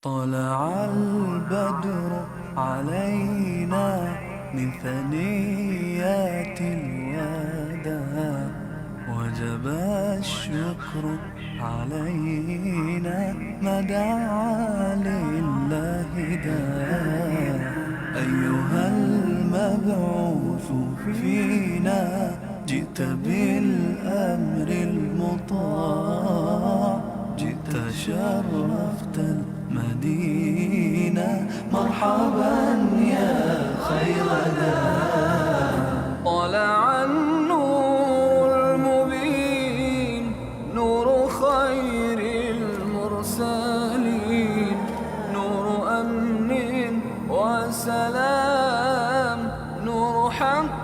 طلع البدر علينا من ثنيات الوداع، وجب الشكر علينا ما دعا لله داع. أيها المبعوث فينا جئت بالأمر المطاع، جئت شرفت المدينة، مرحبا يا خير داع. طلع النور المبين، نور خير المرسلين، نور أمن وسلام، نور حق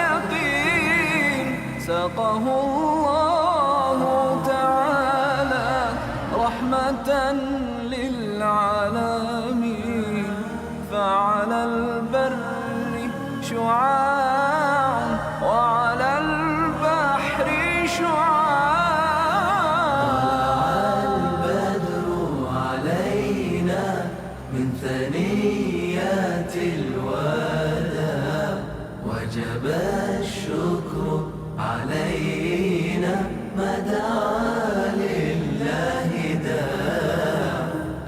ويقين، ساقه الله تعالى رحمة للعالمين، فعلى البر شعاع وعلى البحر شعاع. طلع البدر علينا من ثنيات الوداع، وجب الشكر علينا ما دعا لله داع.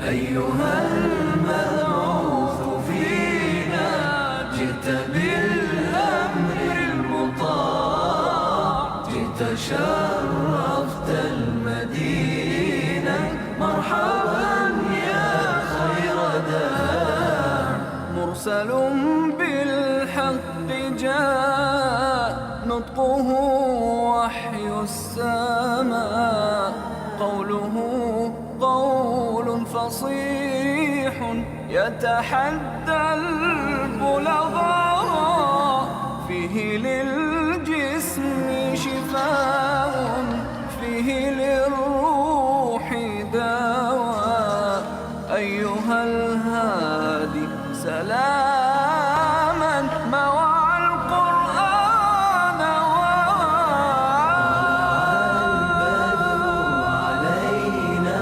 أيها المبعوث فينا جئت بالأمر المطاع، جئت شرفت المدينة، مرحبا يا خير داع. مرسل بالحق جاء، نطقه وحي السماء، قوله قول فصيح يتحدى البلغاء، فيه للجسم شفاء، فيه للروح دواء. أيها الهادي سلاما موعى القرآن علينا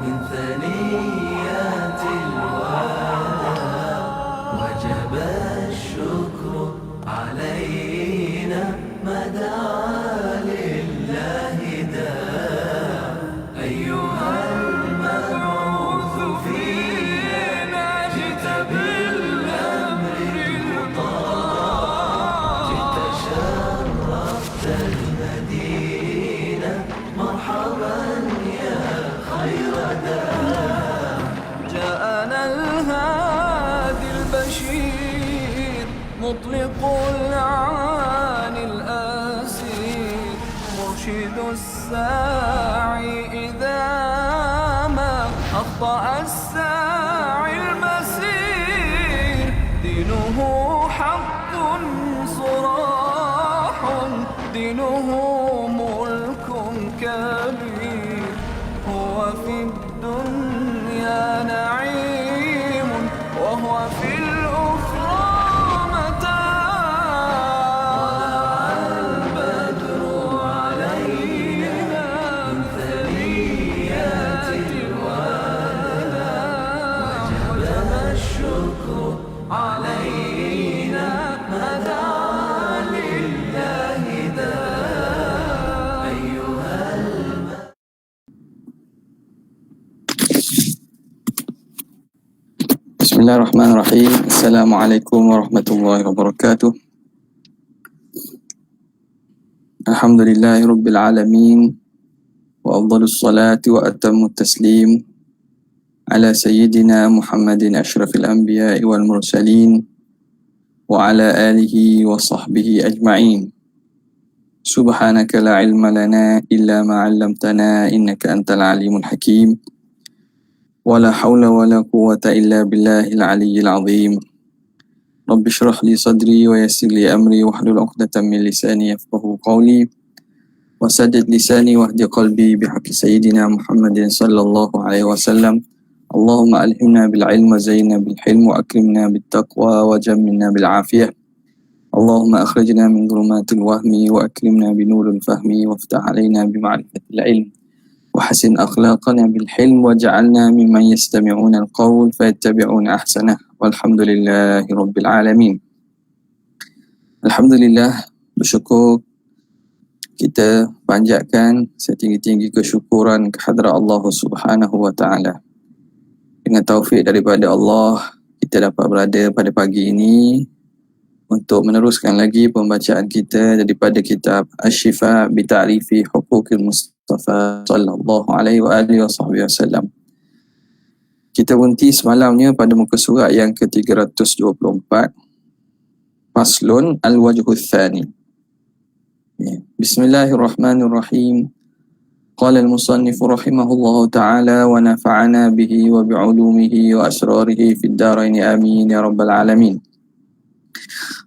من ثنيات الوداع، وجب الشكر علينا ما دعا لله داع. أيها المبعوث فينا جئت بالأمر المطاع، جئت شرفت المدينة، مرحبا يا خير داع. جاءنا الهادي البشير، مطلق العاني الأسير، مرشد الساعي إذا ما أخطأ الساعي المسير. دينه حق صراح، دينه ملك كبير، هو في الدنيا نعيم، وهو في الأخرى متاع. البدر علينا من ثنيات الوداع، وجب الشكر علينا ما دعا لله داع. أيها بسم الله الرحمن الرحيم. السلام عليكم ورحمة الله وبركاته. الحمد لله رب العالمين، وأفضل الصلاة وأتم التسليم على سيدنا محمد أشرف الأنبياء والمرسلين، وعلى آله وصحبه أجمعين. سبحانك لا علم لنا إلا ما علمتنا، إنك أنت العليم الحكيم. ولا حول ولا قوة إلا بالله العلي العظيم. رب اشرح لي صدري ويسر لي أمري واحلل عقدة من لساني يفقهوا قولي، وسدد لساني واهد قلبي بحق سيدنا محمد صلى الله عليه وسلم. اللهم ألهمنا بالعلم وزينا بالحلم وأكرمنا بالتقوى وجملنا بالعافية. اللهم أخرجنا من ظلمات الوهم وأكرمنا بنور الفهم وافتح علينا بمعرفة العلم وحسن أخلاقنا بالحلم وجعلنا ممن يستمعون القول فيتبعون أحسنه والحمد لله رب العالمين. Alhamdulillah, bersyukur kita panjatkan setinggi-tinggi kesyukuran kehadrat Allah Subhanahu wa taala. Dengan taufik daripada Allah, kita dapat berada pada pagi ini untuk meneruskan lagi pembacaan kita daripada kitab Asy-Syifa bi Ta'rifi Huquqil Mustafa sallallahu alaihi wa alihi wasallam. Kita berhenti semalamnya pada muka surat yang ke-324, Faslun Al-Wajhul Tsani. Bismillahirrahmanirrahim. Qala al-musannif rahimahullahu ta'ala wa nafa'ana bihi wa bi'ulumihi wa asrarihi fid dharain amin ya rabbal alamin.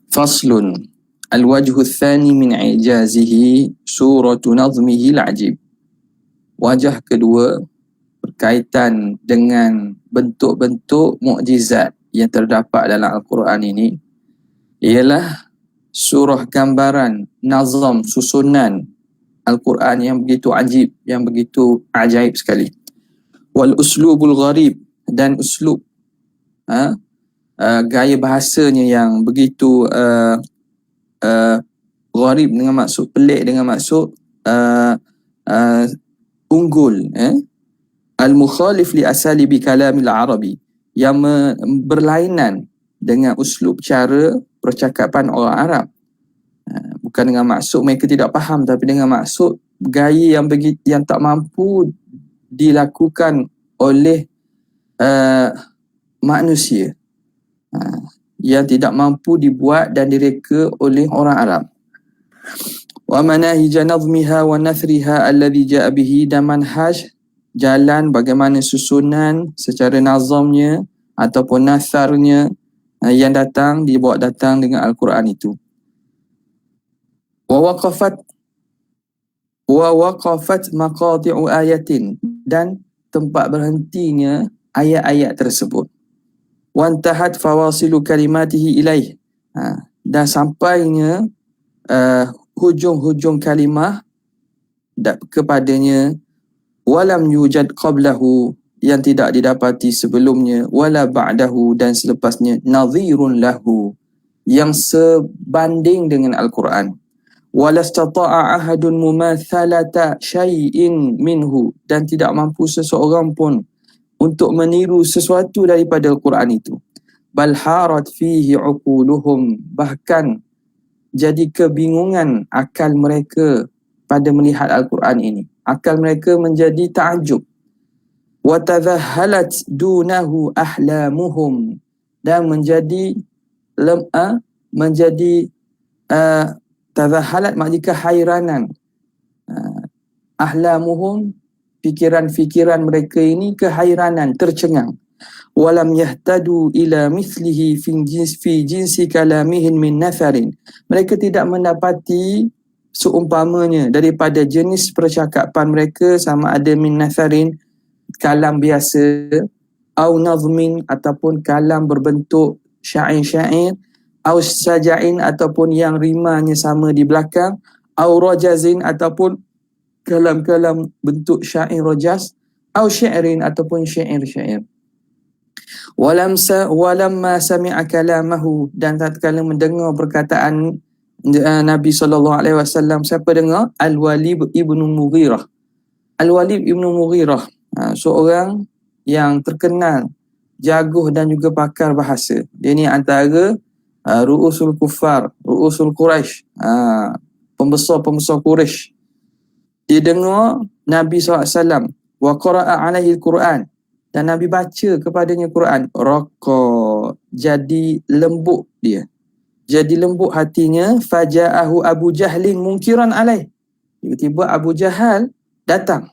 Faslun Al-Wajhul Tsani min ijazihi suratu nazmihi al-ajib. Wajah kedua berkaitan dengan bentuk-bentuk mukjizat yang terdapat dalam Al-Quran ini ialah surah gambaran, nazam, susunan Al-Quran yang begitu ajib, yang begitu ajaib sekali. Wal uslubul gharib, dan uslub, gaya bahasanya yang begitu gharib dengan maksud pelik, dengan maksud unggul, al-mukhalif li asalibi kalamil arabi, yang berlainan dengan uslub cara percakapan orang Arab. Bukan dengan maksud mereka tidak faham, tapi dengan maksud gaya yang tak mampu dilakukan oleh manusia, yang tidak mampu dibuat dan direka oleh orang Arab. Wa manahij nazmiha wa nathriha alladhi ja'a bihi, dan manhaj, jalan bagaimana susunan secara nazamnya ataupun nasarnya yang dibawa datang dengan Al-Quran itu. Wa waqafat maqati'u ayatin, dan tempat berhentinya ayat-ayat tersebut. Wa intahat fawasilu kalimatihi ilaih, dan sampainya hujung-hujung kalimah kepadanya. Walam yujad qablahu, yang tidak didapati sebelumnya, wala ba'dahu, dan selepasnya, nadhirun lahu, yang sebanding dengan Al-Quran. Wala istata'a ahadun mumathalata syai'in minhu, dan tidak mampu seseorang pun untuk meniru sesuatu daripada Al-Quran itu. Bal harat fihi uquluhum, bahkan jadi kebingungan akal mereka pada melihat Al-Quran ini. Akal mereka menjadi ta'ajub. Wa tadhahalat dunahu ahlamuhum, dan menjadi tadhahalat maknanya kehairanan. Ahlamuhum, fikiran-fikiran mereka ini kehairanan, tercengang. Walam yahtadu ila mithlihi fi jinsi kalamihin min natharin, mereka tidak mendapati seumpamanya daripada jenis percakapan mereka, sama ada min natharin, kalam biasa, au nazmin, ataupun kalam berbentuk syair-syair, au saja'in, ataupun yang rimanya sama di belakang, au rajazin, ataupun kalam-kalam bentuk syair rajaz, au syi'rin, ataupun syair-syair. Walamma sami'a kalamahu, dan tatkala mendengar perkataan Nabi SAW, siapa dengar? Al-Walid ibnu Mughirah. Al-Walid ibnu Mughirah, seorang yang terkenal, jaguh dan juga pakar bahasa. Dia ni antara ru'usul kuffar, ru'usul Quraisy, pembesar-pembesar Quraisy. Dia dengar Nabi SAW, wa qara'a alaihi al-Quran, dan Nabi baca kepadanya Quran. Raqa, jadi lembut dia, jadi lembut hatinya. Faja'ahu Abu Jahlin munkiran alaih, tiba-tiba Abu Jahal datang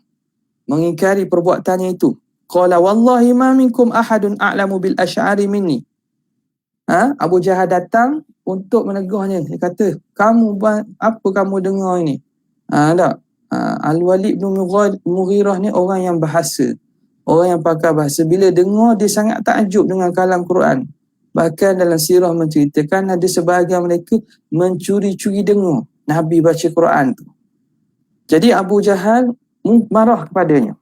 mengingkari perbuatannya itu. Qala wallahi ma minkum ahadun a'lamu bil asy'ari minni. Abu Jahal datang untuk menegurnya. Dia kata, apa kamu dengar ini? Tak. Al-Walid bin Mughirah ni orang yang bahasa, orang yang pakar bahasa. Bila dengar, dia sangat takjub dengan kalam Quran. Bahkan dalam sirah menceritakan ada sebahagian mereka mencuri-curi dengar Nabi baca Quran tu. Jadi Abu Jahal marah kepadanya.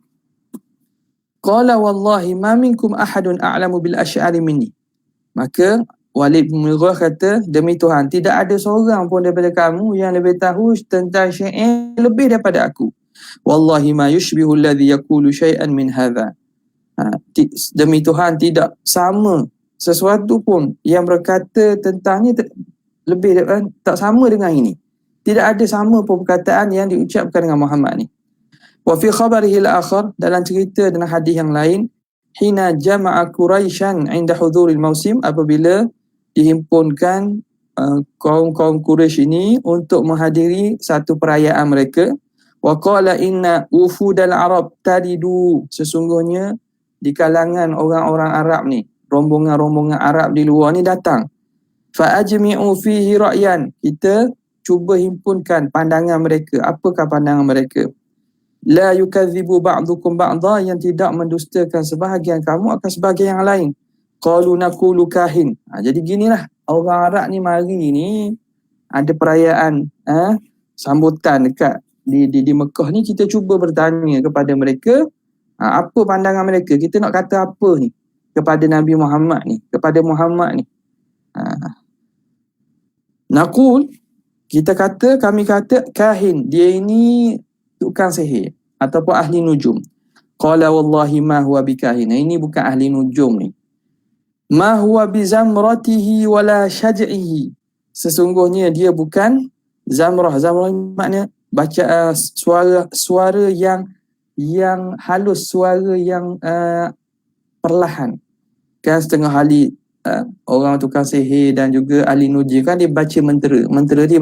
Qala wallahi ma minkum ahadun a'lamu bil asy'ari minni. Maka Walid bin Mughirah kata, demi Tuhan, tidak ada seorang pun daripada kamu yang lebih tahu tentang syair lebih daripada aku. Wallahi ma yushbihu alladhi yaqulu syai'an min hadha. Demi Tuhan, tidak sama sesuatu pun yang berkata tentangnya lebih tak sama dengan ini. Tidak ada sama pun perkataan yang diucapkan dengan Muhammad ni. Wa fi khabarihi al-akhar, dalam cerita dan hadis yang lain, hina jama'a Quraisyan 'inda hudhuril mausim, apabila dihimpunkan kaum-kaum Quraisy ini untuk menghadiri satu perayaan mereka. Wa qala inna ufudal arab taridu, sesungguhnya di kalangan orang-orang Arab ni, rombongan-rombongan Arab di luar ni datang. Fa ajmi'u fihi ra'yan, kita cuba himpunkan pandangan mereka. Apakah pandangan mereka? La yukadzibu ba'dukum ba'dha, yang tidak mendustakan sebahagian kamu akan sebahagian yang lain. Qalu naqulu kahin. Jadi ginilah, orang Arab ni mari ni ada perayaan sambutan dekat di Mekah ni, kita cuba bertanya kepada mereka apa pandangan mereka, kita nak kata apa ni kepada Nabi Muhammad ni, kepada Muhammad ni. Naqul, kami kata kahin, dia ini tukang sihir ataupun ahli nujum. Qala wallahi ma huwa bikahin, ini bukan ahli nujum ni. Ma huwa bizamratihi wala syaj'ihi, sesungguhnya dia bukan zamrah. Zamrah makna baca suara yang halus, suara yang perlahan. Kan setengah ahli orang tukang sihir dan juga ahli nujum kan dia baca mentera dia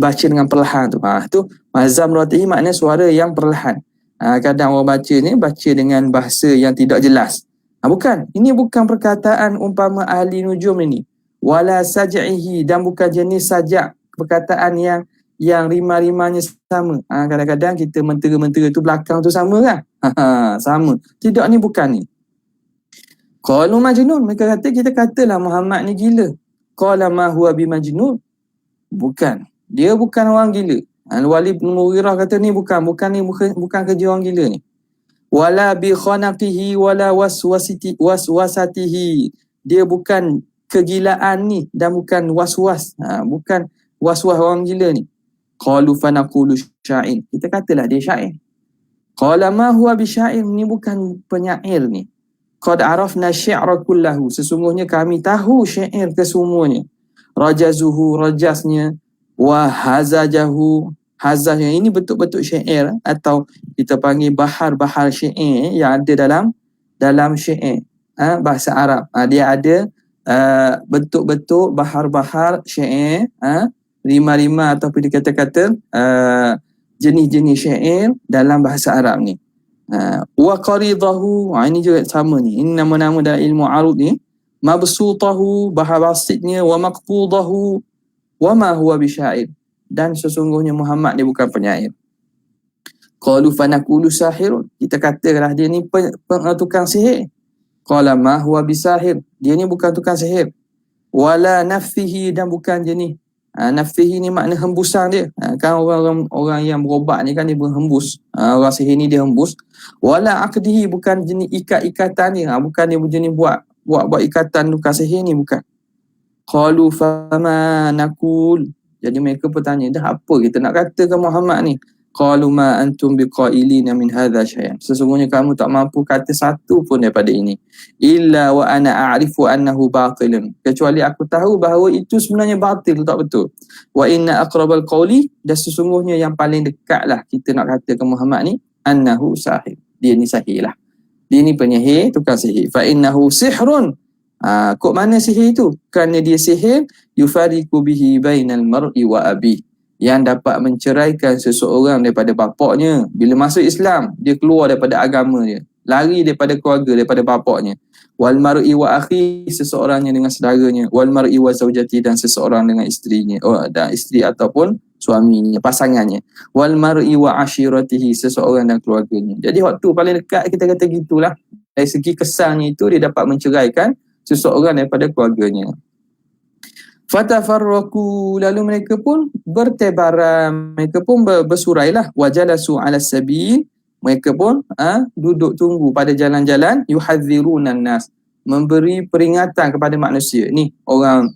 baca dengan perlahan tu. Tu zamratihi makna suara yang perlahan. Kadang orang baca ni baca dengan bahasa yang tidak jelas. Bukan, ini bukan perkataan umpama ahli nujum ini. Wala saj'ihi, dan bukan jenis sajak, perkataan yang rima-rimanya sama. Kadang-kadang kita mentera-mentera tu belakang tu sama kan? Sama. Tidak, ni bukan ni. Qalu majnun, mereka kata, kita katalah Muhammad ni gila. Qala ma huwa bimajnun, bukan, dia bukan orang gila. Walid bin Mughirah kata ni bukan kerja orang gila ni. Wala bi khanaqihi wala waswasatihi, dia bukan kegilaan ni dan bukan waswas, bukan waswas orang gila ni. Qalu fa naqulu sya'ir, kita katalah dia syair. Qala ma huwa bi syair, ni bukan penyair ni. Qad arafna syi'ra kullahu, sesungguhnya kami tahu syair kesemuanya. Rajazuhu, rajasnya, wa hazajahu, hazahnya, ini betul-betul syair atau kita panggil bahar-bahar syair yang ada dalam syair bahasa Arab. Dia ada bentuk-bentuk bahar-bahar syair, rima-rima ataupun dikata-kata jenis-jenis syair dalam bahasa Arab ni. Wa qaridahu, ini juga sama ni. Ini nama-nama dalam ilmu arud ni. Mabsutahu, bahar basitnya, wa maqbudahu, wa ma huwa bisyair, dan sesungguhnya Muhammad ni bukan penyair. Qalu fa naqulu sahirun, kita katalah dia ni tukang sihir. Qala ma huwa bisahir, dia ni bukan tukang sihir. Wala nafsihi, dan bukan jenis nafsihi ni makna hembusan dia. Kan orang yang berobat ni kan dia berhembus. Orang sihir ni dia hembus. Wala aqdihi, bukan jenis ikat-ikatan dia. Bukan dia jenis buat ikatan tukang sihir ni, bukan. Qalu fama naqul, jadi mereka bertanya, dah apa kita nak kata ke Muhammad ni? Qalu ma antum biqailina min hadha syai'an, sesungguhnya kamu tak mampu kata satu pun daripada ini. Illa wa ana a'rifu annahu batilun, kecuali aku tahu bahawa itu sebenarnya batil, tak betul. Wa inna aqrabal qawli, dan sesungguhnya yang paling dekatlah kita nak kata ke Muhammad ni, annahu sahir, dia ni sahir lah. Dia ni penyihir, tukang sihir. Fa innahu sihrun, kok mana sihir itu? Kerana dia sihir yufariqu bihi bainal mar'i wa abi, yang dapat menceraikan seseorang daripada bapaknya. Bila masuk Islam, dia keluar daripada agama dia, lari daripada keluarga, daripada bapaknya. Wal mar'i wa akhi, seseorangnya dengan saudaranya. Wal mar'i wa zaujati, dan seseorang dengan isterinya, dan isteri ataupun suaminya, pasangannya. Wal mar'i wa ashiratihi, seseorang dan keluarganya. Jadi waktu paling dekat kita kata gitulah. Dari segi kesannya itu, dia dapat menceraikan seseorang daripada keluarganya. Fatafarraqu, lalu mereka pun bertebaran, mereka pun bersurailah. Wajalasu ala sabil, mereka pun duduk tunggu pada jalan-jalan. Yuhadzirunan nas, memberi peringatan kepada manusia. Ni orang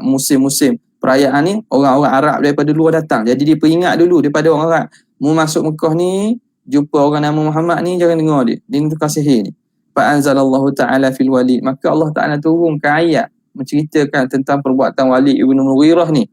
musim-musim perayaan ni, orang-orang Arab daripada luar datang. Jadi dia peringat dulu daripada orang Arab. Mu masuk Mekah ni, jumpa orang nama Muhammad ni, jangan dengar dia. Dia ni tukar sihir ni. Fa'anzalallahu ta'ala fil Walid, maka Allah Ta'ala turunkan ayat menceritakan tentang perbuatan Walid ibn Mughirah ni.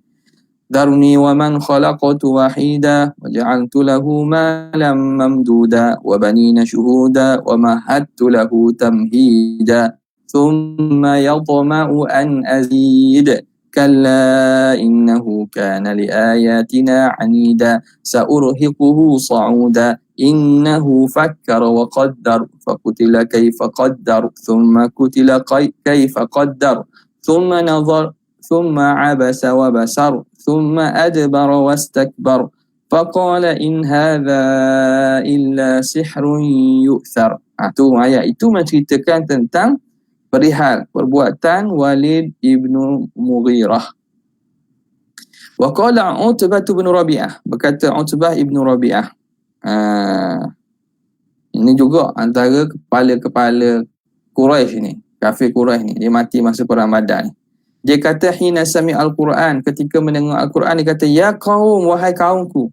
Darni wa man khalaqtu wahida wa ja'altu lahu malam mamduda wa banina syuhuda wa mahattu lahu tamhida thumma yatma'u an azid kalla innahu kana li ayatina anida sa'urhiquhu sa'uda innahu fakkara wa qaddar fakutila kaifa qaddar thumma kutila kaifa qaddar ثم نظر ثم عبس وبسر ثم أدبر واستكبر فقال إن هذا إلا سحر يؤثر. Tu ayat itu menceritakan tentang perihal perbuatan Walid ibnu Mughirah. Wa qala Utbah bin Rabi'ah, berkata Utbah ibnu Rabi'ah. Ini juga antara kepala-kepala Quraisy ni, kafir Quraisy ni, dia mati masa perang Badar ni. Dia kata hina sami al-Quran, ketika mendengar al-Quran dia kata ya qaum, wahai kaumku,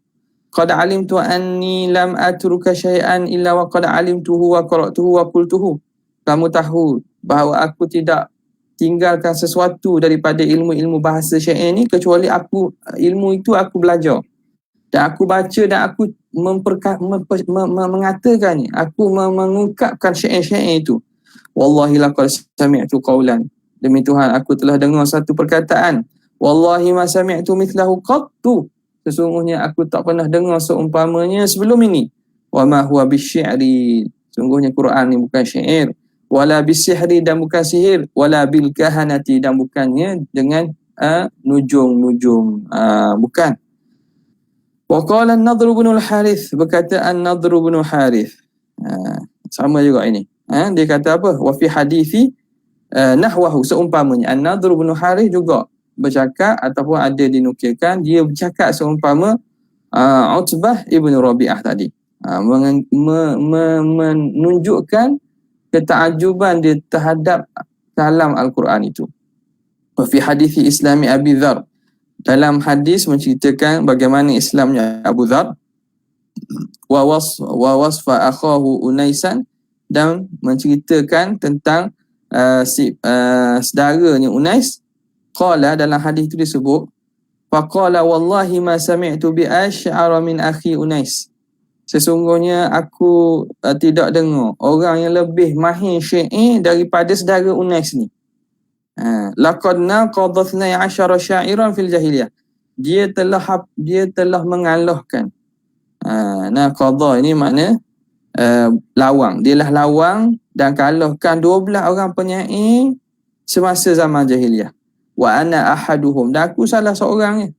qad alimtu anni lam atruka syai'an illa wa qad alimtuhu wa qara'tuhu wa qultuhu. Kamu tahu bahawa aku tidak tinggalkan sesuatu daripada ilmu-ilmu bahasa syair ni kecuali ilmu itu aku belajar dan aku baca dan aku mengatakannya, aku mengungkapkan syair-syair itu. Wallahi laqad sami'tu qawlan, demi Tuhan aku telah dengar satu perkataan. Wallahi ma sami'tu mithlahu qattu, sesungguhnya aku tak pernah dengar seumpamanya sebelum ini. Wa ma huwa bisy'ri, sungguhnya Quran ni bukan syair. Wala bisihri, dan bukan sihir. Wala bil kahanati, dan bukannya dengan nujum-nujum, bukan. Wa qala an-Nadhr bin al-Harith, berkata an-Nadhr bin al-Harith, sama juga ini. Dia kata apa? Wa fi hadithi nahwahu, seumpamanya. An-Nadhr bin Harith juga bercakap ataupun ada dinukilkan dia bercakap seumpama Utbah ibn Rabi'ah tadi, menunjukkan ketaajuban dia terhadap kalam Al-Quran itu. Wa fi hadithi Islami Abi Dzar, dalam hadis menceritakan bagaimana Islamnya Abu Dzar. Wa wasfa akhahu Unaisan, dan menceritakan tentang saudaranya Unais. Qala, dalam hadis itu disebut, faqala wallahi ma sami'tu bi asy'ara min akhi Unais, sesungguhnya aku tidak dengar orang yang lebih mahir syair daripada saudara Unais ni. Laqad naqadha 12 sya'iran fil jahiliyah, dia telah mengalahkan. Naqadha ini makna lawang, dialah lawang dan kalahkan 12 orang penyair semasa zaman jahiliyah. Wa ana ahaduhum, dan aku salah seorangnya.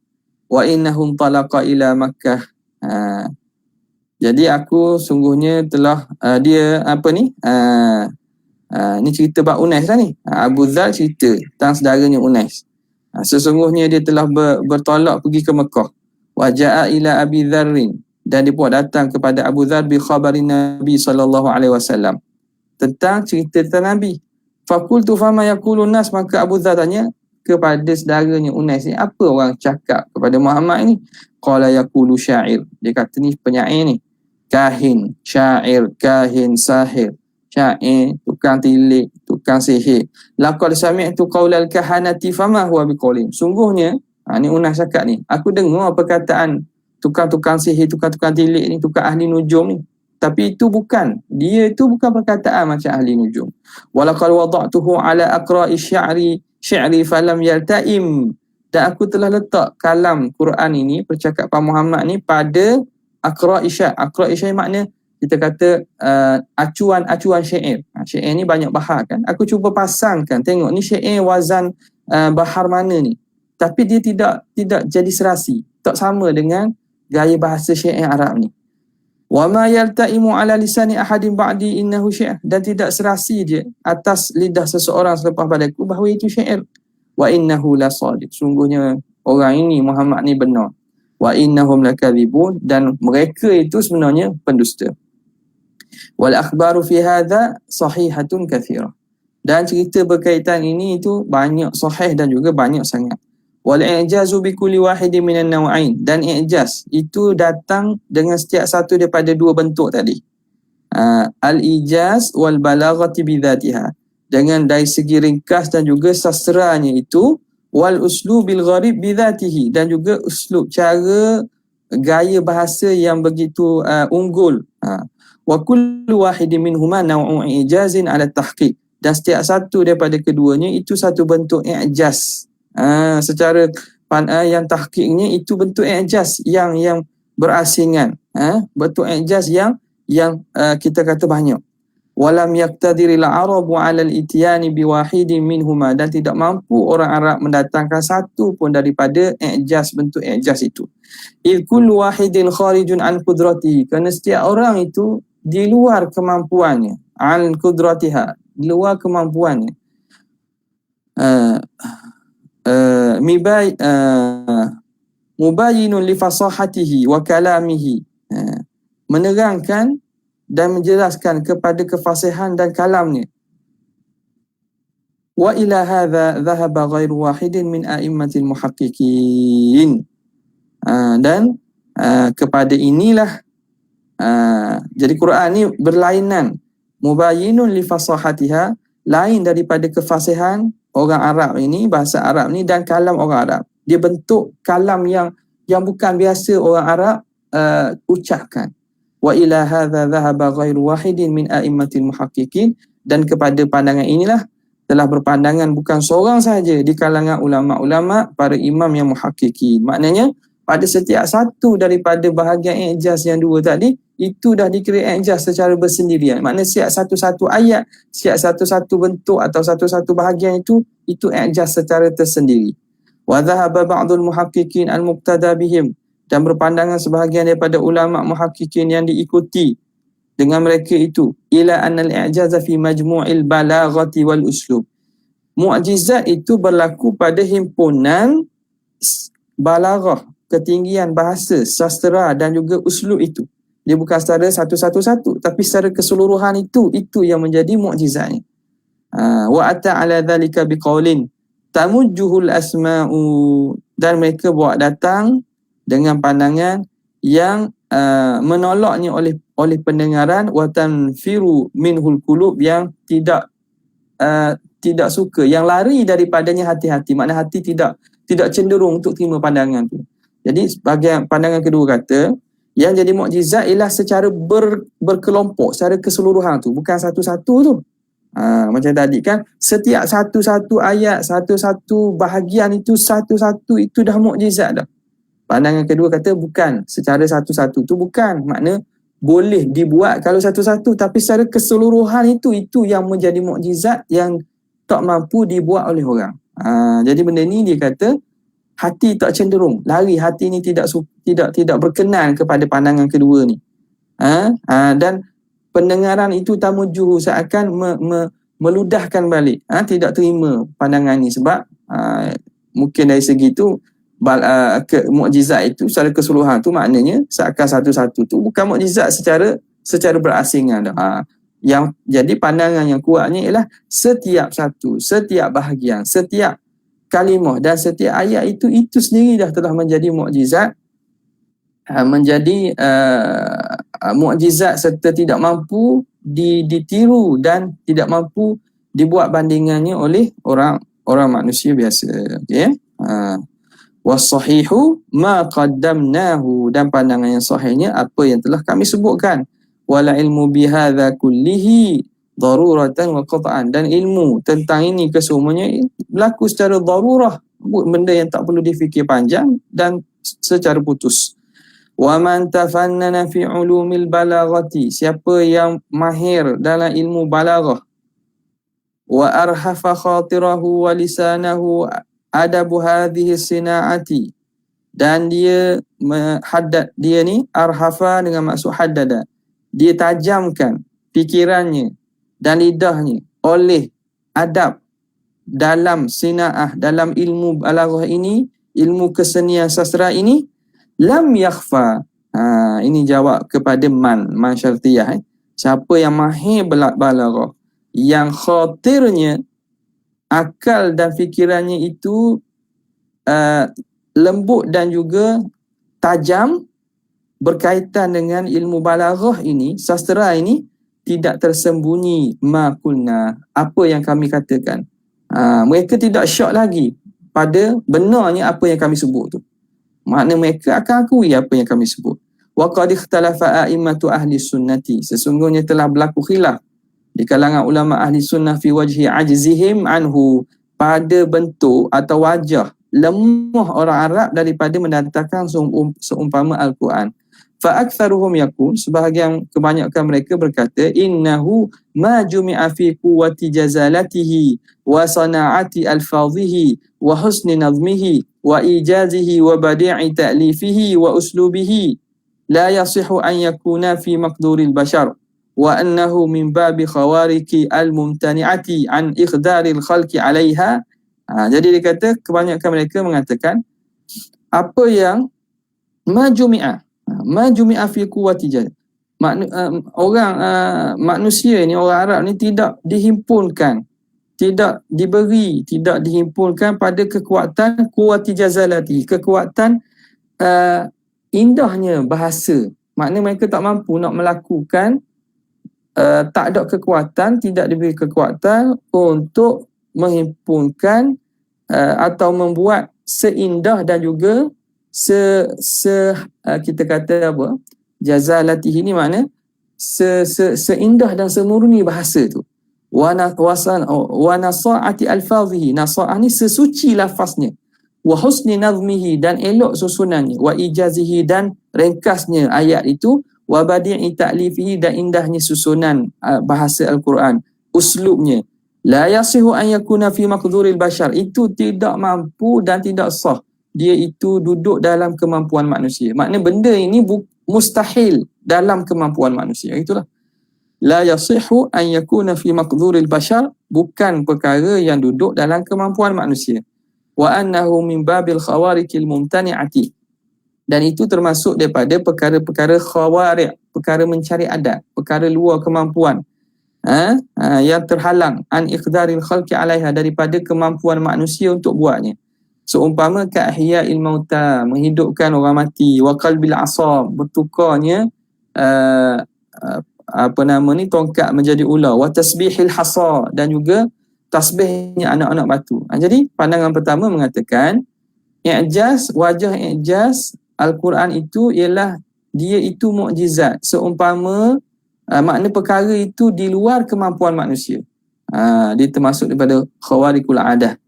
Wa innahum talaqa ila Makkah, jadi aku sungguhnya telah dia apa ni, ni cerita bab Unais lah ni. Abu Dzar cerita tentang saudaranya Unais. Sesungguhnya dia telah bertolak pergi ke Mekah. Wa jaa ila Abi Dzarrin, dan dia pun datang kepada Abu Dzar bi khabarin Nabi sallallahu alaihi wasallam, tentang cerita tentang Nabi. Faqultu fama yaqulun nas, maka Abu Dzar tanya kepada saudaranya Unais ni, apa orang cakap kepada Muhammad ni? Qala yaqulu syair, dia kata ni penyair ni. Kahin, syair, kahin, sahir, syair, tukang tilik, tukang sihir. Laqad sami'tu qaulal kahanati fama huwa biqaulin, sungguhnya ni Unais cakap ni, aku dengar perkataan tukang-tukang sihir, tukang-tukang tilik ni, tukang ahli nujum ni, tapi itu bukan, dia itu bukan perkataan macam ahli nujum. Walaqad wada'tuhu ala aqra'i syi'ri falam yalta'im, dan aku telah letak kalam Quran ini, percakapan Muhammad ni, pada aqra'i syair. Aqra'i syair makna kita kata acuan syair. Syair ni banyak bahar kan, aku cuba pasangkan, tengok ni syair wazan bahar mana ni, tapi dia tidak jadi serasi, tak sama dengan gaya bahasa syair Arab ni. Wa ma yaltaimu ala lisani ahadin ba'di innahu syair, dan tidak serasi dia atas lidah seseorang selepas padaku bahawa itu syair. wa innahu lasadiq, sungguhnya orang ini Muhammad ni benar, wa innahum lakadzibun, dan mereka itu sebenarnya pendusta. Wal akhbaru fi hadha sahihatun katsirah, dan cerita berkaitan ini itu banyak sahih dan juga banyak sangat. Wal i'jazu bi kulli wahidin minan naw'ain, dan i'jaz itu datang dengan setiap satu daripada dua bentuk tadi. Al-ijaz wal balaghati bi dhatiha, dengan dari segi ringkas dan juga sastranya itu, wal uslubil gharib bi dhatihi, dan juga uslub cara gaya bahasa yang begitu unggul. Wa kullu wahidin minhuma naw'u ijazin ala tahqiq, dan setiap satu daripada keduanya itu satu bentuk i'jaz. Secara yang tahqiqnya itu bentuk i'jaz yang berasingan, bentuk i'jaz yang kita kata banyak. Walam yaqtadiril arabu 'ala al-ityani biwahidin minhuma, dan tidak mampu orang Arab mendatangkan satu pun daripada i'jaz, bentuk i'jaz itu. Il kullu wahidin kharijun an qudratihi, kerana setiap orang itu di luar kemampuannya, an qudratiha, di luar kemampuannya. Mubayyinun li fasahatihi wa kalamihi, menerangkan dan menjelaskan kepada kefasihan dan kalamnya. Wa ila hadha dhahaba ghairu wahidin min a'immatil muhaqqiqin, dan kepada inilah jadi Quran ni berlainan, mubayyinun li fasahatiha, lain daripada kefasihan orang Arab ini, bahasa Arab ni, dan kalam orang Arab. Dia bentuk kalam yang bukan biasa orang Arab ucapkan. Wa ila hadza dhahaba ghairu wahidin min a'immatil muhaqqiqin, dan kepada pandangan inilah telah berpandangan bukan seorang sahaja di kalangan ulama-ulama, para imam yang muhaqqiqin. Maknanya pada setiap satu daripada bahagian i'jaz yang dua tadi, itu dah dikira i'jaz secara bersendirian. Maknanya setiap satu-satu ayat, setiap satu-satu bentuk atau satu-satu bahagian itu i'jaz secara tersendiri. Wa dhahaba ba'dul muhaqqiqin al-muqtada bihim, dan berpandangan sebahagian daripada ulama muhaqqiqin yang diikuti dengan mereka itu, ila annal i'jaza fi majmu'il balaghati wal uslub. Mu'jizat itu berlaku pada himpunan balaghah, ketinggian bahasa, sastera dan juga uslub itu. Dia bukan secara satu-satu, tapi secara keseluruhan itu yang menjadi mukjizatnya. Wa ata ala dhalika biqaulin tamujjuhul asma'u, dan mereka bawa datang dengan pandangan yang menolaknya oleh pendengaran, wa tanfiru minhul qulub, yang tidak suka, yang lari daripadanya hati-hati. Maknanya hati tidak cenderung untuk terima pandangan tu. Jadi bahagian pandangan kedua kata, yang jadi mukjizat ialah secara berkelompok, secara keseluruhan tu, bukan satu-satu tu. Macam tadi kan, setiap satu-satu ayat, satu-satu bahagian itu, satu-satu itu dah mukjizat dah. Pandangan kedua kata bukan, secara satu-satu tu bukan. Makna boleh dibuat kalau satu-satu, tapi secara keseluruhan itu yang menjadi mukjizat yang tak mampu dibuat oleh orang. Jadi benda ni dia kata hati tak cenderung lari, hati ni tidak berkenan kepada pandangan kedua ni. Dan pendengaran itu tamujuhu, seakan meludahkan balik, tidak terima pandangan ni, sebab mungkin dari segi tu mukjizat itu secara keseluruhan tu maknanya seakan satu-satu tu bukan mukjizat secara berasingan dah. Yang jadi pandangan yang kuatnya ialah setiap satu, setiap bahagian, setiap kalimah dan setiap ayat itu sendiri dah telah menjadi mukjizat, menjadi mukjizat serta tidak mampu ditiru dan tidak mampu dibuat bandingannya oleh orang manusia biasa. Okey. Was-sahihu ma qaddamnahu, dan pandangan yang sahihnya apa yang telah kami sebutkan. Wala ilmu bihadza kullihi daruratan wa qat'an, dan ilmu tentang ini kesemuanya berlaku secara darurah, benda yang tak perlu difikir panjang dan secara putus. Wa man tafannana fi ulumil balaghati, siapa yang mahir dalam ilmu balaghah, wa arhafa khatirahu wa lisanahu adabu hadhihi sina'ati, dan dia dia ni arhafa dengan maksud haddada, dia tajamkan fikirannya dan lidahnya oleh adab dalam sinaah, dalam ilmu balaghah ini, ilmu kesenian sastra ini, lam yakhfa. Ini jawab kepada man syartiyah. Siapa yang mahir balaghah, yang khatirnya akal dan fikirannya itu lembut dan juga tajam berkaitan dengan ilmu balaghah ini, sastra ini, tidak tersembunyi ma kulna, apa yang kami katakan. Mereka tidak syok lagi pada benarnya apa yang kami sebut tu. Makna mereka akan akui apa yang kami sebut. Wa qad ikhtalafa a'immatu ahli sunnati, sesungguhnya telah berlaku khilaf di kalangan ulama ahli sunnah fi wajhi ajzihim anhu, pada bentuk atau wajah lemah orang Arab daripada mendatangkan seumpama Al-Quran. Fa aktsaruhum yakun, sebahagian kebanyakan mereka berkata, innahu ma jumi'a fi quwwati jazalatihi wa sana'ati alfazihi wa husni nazmihi wa ijazihi wa badi'i ta'lifihi wa uslubihi la yasihu an yakuna fi maqduril bashar wa annahu min babi khawariki al-mumtani'ati an ikhdaril khalqi 'alaiha. Jadi dia kata kebanyakan mereka mengatakan apa yang majumi'a fi quwwati manusia ni, orang Arab ni tidak dihimpunkan, tidak dihimpunkan pada kekuatan quwwati jazalati, kekuatan indahnya bahasa. Maknanya mereka tak mampu nak melakukan, tak ada kekuatan, tidak diberi kekuatan untuk menghimpunkan atau membuat seindah dan juga kita kata apa, jazalatihi ni makna seindah dan semurni bahasa tu. Wa nasa'ati alfazihi, nasa'ah ni sesuci lafaznya. Wa husni nazmihi, dan elok susunannya. Wa ijazihi, dan ringkasnya ayat itu. Wa badi'i ta'lifihi, dan indahnya susunan bahasa Al-Quran, uslubnya. La yasihu an yakuna fi maqduril bashar, itu tidak mampu dan tidak sah dia itu duduk dalam kemampuan manusia. Maknanya benda ini mustahil dalam kemampuan manusia. Itulah. La yasihu an yakuna fi maqduril bashar, bukan perkara yang duduk dalam kemampuan manusia. Wa annahu min babil khawarikil mumtani'ati, dan itu termasuk daripada perkara-perkara khawarik, perkara mencari adat, perkara luar kemampuan, yang terhalang an iqdaril khalqi 'alaiha, daripada kemampuan manusia untuk buatnya. Seumpama ka'hiyail mauta, menghidupkan orang mati, wa qalbil asa, bertukarnya tongkat menjadi ular, wa tasbihil hasa, dan juga tasbihnya anak-anak batu. Jadi pandangan pertama mengatakan wajah i'jaz Al-Quran itu ialah dia itu mukjizat, seumpama makna perkara itu di luar kemampuan manusia. Dia termasuk daripada khawarikul adah,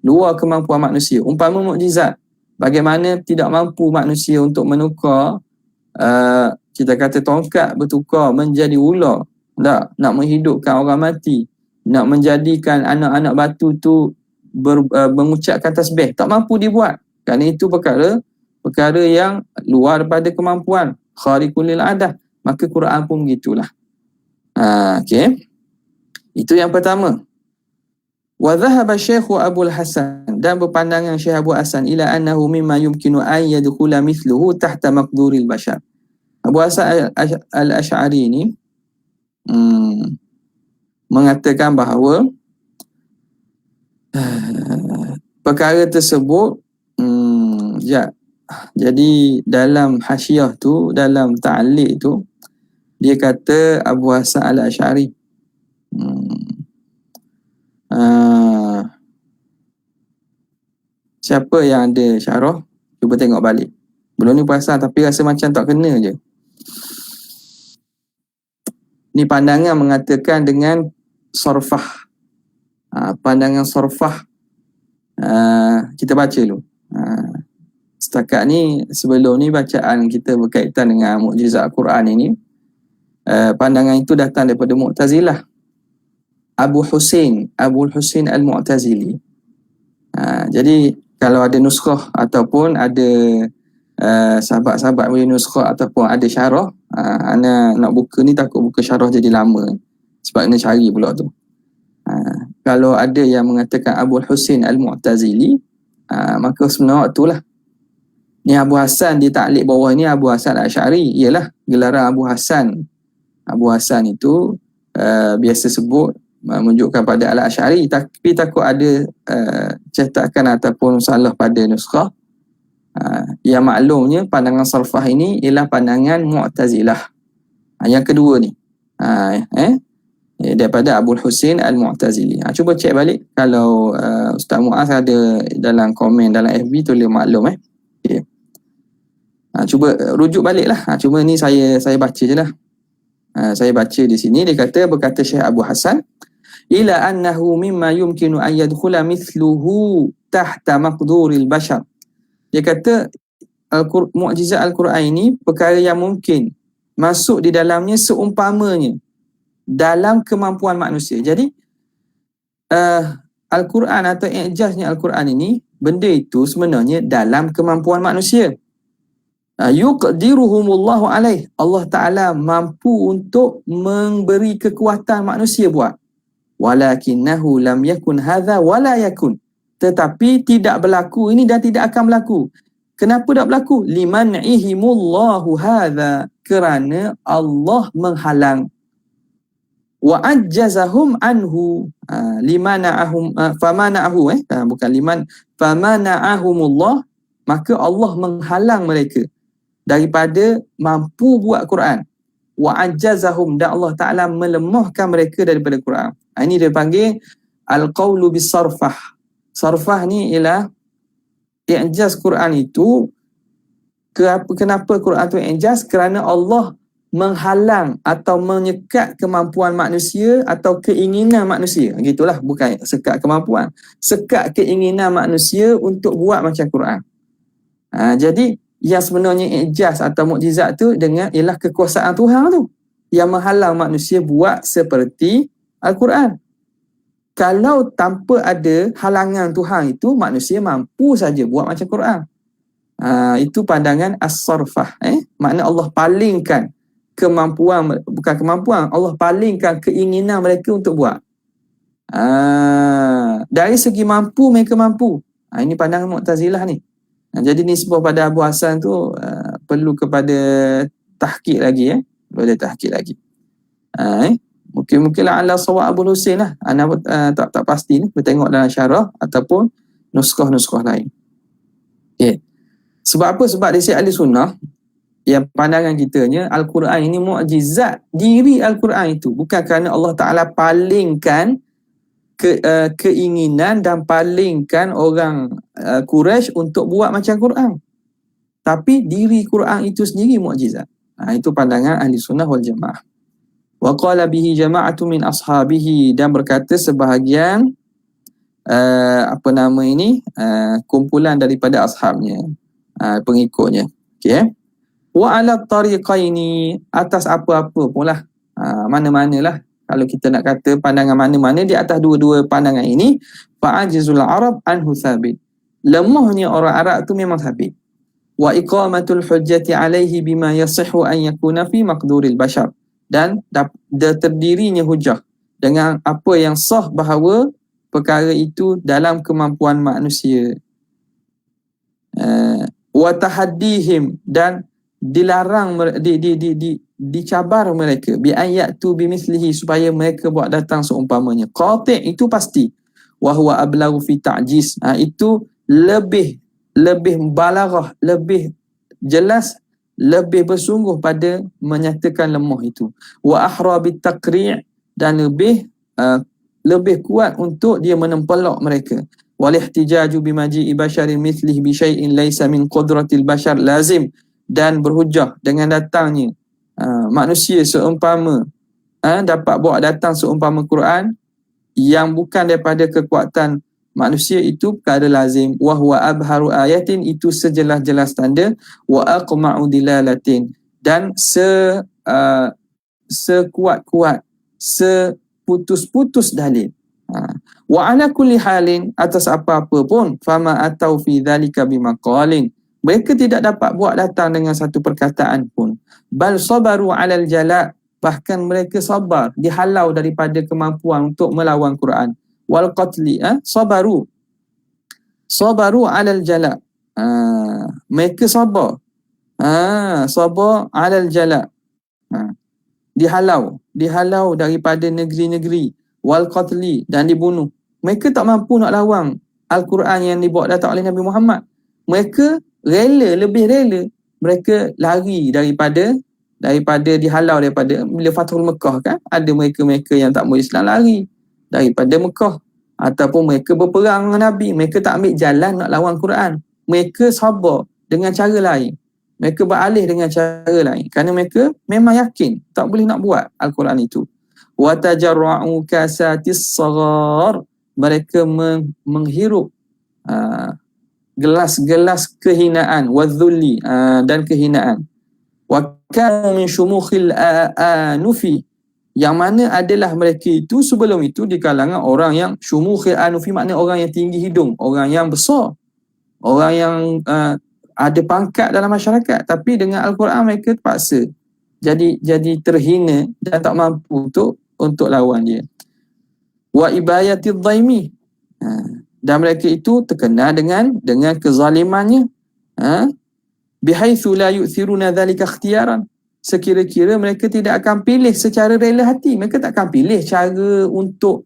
luar kemampuan manusia. Umpama mukjizat, bagaimana tidak mampu manusia untuk menukar kita kata tongkat bertukar menjadi ular, nak menghidupkan orang mati, nak menjadikan anak-anak batu tu mengucapkan tasbih, tak mampu dibuat. Kerana itu perkara yang luar daripada kemampuan, kharikul lil adah. Maka Quran pun begitulah. Okey. Itu yang pertama. Wa dhahaba Syekh Abu Hasan, dan berpandangan Syekh Abu Hasan, ila annahu mimma yumkinu an yadkhula mithluhu tahta maqduril bashar. Abu Hasan al-Asy'ari ini mengatakan bahawa perkara tersebut jadi dalam hasyiah tu, dalam ta'liq tu, dia kata Abu Hasan al-Asy'ari, siapa yang ada syarah cuba tengok balik. Belum ni perasan tapi rasa macam tak kena je. Ni pandangan mengatakan dengan sorfah. Pandangan sorfah, kita baca dulu. Setakat ni, sebelum ni bacaan kita berkaitan dengan mukjizat Al-Quran ini, pandangan itu datang daripada Mu'tazilah. Abu Husain Al-Mu'tazili. Jadi kalau ada nuskah ataupun ada sahabat-sahabat punya nuskah ataupun ada syarah, ana nak buka ni takut buka syarah jadi lama, sebab kena cari pula tu. kalau ada yang mengatakan Abu Husin Al-Mu'tazili, maka sebenarnya itulah. Ni Abu Hasan di taklid bawah ni Abu Hasan Al-Asy'ari, ialah gelaran Abu Hasan. Abu Hasan itu biasa sebut menunjukkan pada Al-Asy'ari, tapi takut ada cetakan ataupun salah pada nuskah. Yang maklumnya pandangan Sarfah ini ialah pandangan Mu'tazilah. Yang kedua ni daripada Abu Husin Al-Mu'tazili. Cuba cek balik kalau Ustaz Muaz ada dalam komen dalam FB tulis maklum okay. Cuba rujuk balik lah. Cuma ni saya baca je lah. Saya baca di sini, dia berkata Syekh Abu Hasan, ila annahu mimma yumkinu an yadkhula mithluhu tahta maqduril bashar. Dia kata mukjizat Al-Quran ini perkara yang mungkin masuk di dalamnya seumpamanya dalam kemampuan manusia. Jadi Al-Quran atau i'jaznya Al-Quran ini, benda itu sebenarnya dalam kemampuan manusia. Yuqdiruhumullahu alaih. Allah Ta'ala mampu untuk memberi kekuatan manusia buat. Walakinnahu lam yakun hadha wala yakun. Tetapi tidak berlaku ini dan tidak akan berlaku. Kenapa tak berlaku? Liman'ihimullahu hadha. Kerana Allah menghalang. Wa ajjazahum anhu limana'ahum famana'ahu bukan liman famana'ahumullah, maka Allah menghalang mereka daripada mampu buat Quran. Wa ajjazahum, dan Allah Ta'ala melemahkan mereka daripada Quran. Ini dia panggil al-qawlu bis-sarfah. Sarfah ni ialah i'jaz Quran itu. Kenapa Quran itu i'jaz? Kerana Allah menghalang atau menyekat kemampuan manusia atau keinginan manusia. Gitulah, bukan sekat kemampuan. Sekat keinginan manusia untuk buat macam Quran. Jadi yang sebenarnya i'jaz atau mukjizat tu ialah kekuasaan Tuhan tu yang menghalang manusia buat seperti Al-Quran. Kalau tanpa ada halangan Tuhan itu, manusia mampu saja buat macam Quran. Itu pandangan as-sarfah. Makna Allah palingkan kemampuan, bukan kemampuan, Allah palingkan keinginan mereka untuk buat. Dari segi mampu, mereka mampu. Ini pandangan Mu'tazilah ni. Jadi nisbah pada Abu Hasan tu perlu kepada tahqiq lagi. Boleh tahqiq lagi. Mungkin-mungkinlah ala sawab Abu Husin lah. Ana tak pasti ni, bertengok dalam syarah ataupun nuskah-nuskah lain. Okay. Sebab apa? Sebab di sisi ahli sunnah, yang pandangan kitanya Al-Quran ini mukjizat diri Al-Quran itu, bukan kerana Allah Ta'ala palingkan keinginan dan palingkan orang Quraisy untuk buat macam Quran, tapi diri Quran itu sendiri mukjizat. Itu pandangan ahli sunnah wal jamaah. Wa qala bihi jama'atu min ashabihi, dan berkata sebahagian kumpulan daripada ashabnya, pengikutnya. Okey. Wa ala tariqaini, atas apa-apa pula, mana-manalah. Kalau kita nak kata pandangan mana-mana di atas dua-dua pandangan ini, fa'ajizul Arab anhu thabit. Lemahnya orang Arab tu memang thabit. Wa iqamatul hujjati alaihi bima yasihhu an yakuna fi maqduril bashar, dan terdirinya hujah dengan apa yang sah bahawa perkara itu dalam kemampuan manusia. Wa tahaddihim, dan dilarang, dicabar mereka, bi ayatu bimithlihi, supaya mereka buat datang seumpamanya. Qati' itu pasti. Wa huwa ablaghu fi ta'jiz, itu lebih balaghah, lebih jelas, lebih bersungguh pada menyatakan lemah itu. Wa ahra bit taqri', dan lebih kuat untuk dia menempelak mereka. Wal ihtijaju bimaji'i basharin mithlih bi syai'in laysa min qudratil bashar lazim, dan berhujah dengan datangnya manusia seumpama dapat bawa datang seumpama Quran yang bukan daripada kekuatan manusia, itu perkara lazim. Wa huwa abharu ayatin, itu sejelas-jelas tanda. Wa aqma'u dilalatin, dan sekuat-kuat, seputus-putus dalil. Wa ala kulli halin, atas apa-apa pun, fama atau fi dhalika bimaqalin, mereka tidak dapat buat datang dengan satu perkataan pun. Bal sabaru alal jala', bahkan mereka sabar, dihalau daripada kemampuan untuk melawan Quran. wal qatli, sabaru alal jala. Mereka sabar. Sabar alal jala. Dihalau daripada negeri-negeri, wal qatli, dan dibunuh. Mereka tak mampu nak lawan Al-Quran yang dibawa datang oleh Nabi Muhammad. Mereka lebih rela mereka lari daripada dihalau daripada bila Fathul Mekah kan, ada mereka yang tak mau Islam lari daripada Mekah, ataupun mereka berperang dengan Nabi. Mereka tak ambil jalan nak lawan Quran. Mereka sabar dengan cara lain. Mereka beralih dengan cara lain kerana mereka memang yakin tak boleh nak buat Al-Quran itu. Wa tajarra'u kasatis saghar, mereka menghirup gelas-gelas kehinaan, wadhulli, dan kehinaan. Wa kanu min syumukhil anufi, yang mana adalah mereka itu sebelum itu di kalangan orang yang syumukhil anufi, makna orang yang tinggi hidung, orang yang besar, orang yang ada pangkat dalam masyarakat, tapi dengan Al-Quran mereka terpaksa jadi terhina dan tak mampu untuk lawan dia. Wa ibayatid dhaimi, dan mereka itu terkenal dengan kezalimannya, bihaitsu la yu'thiruna dhalika ikhtiyaran, sekira-kira mereka tidak akan pilih secara rela hati. Mereka tak akan pilih cara untuk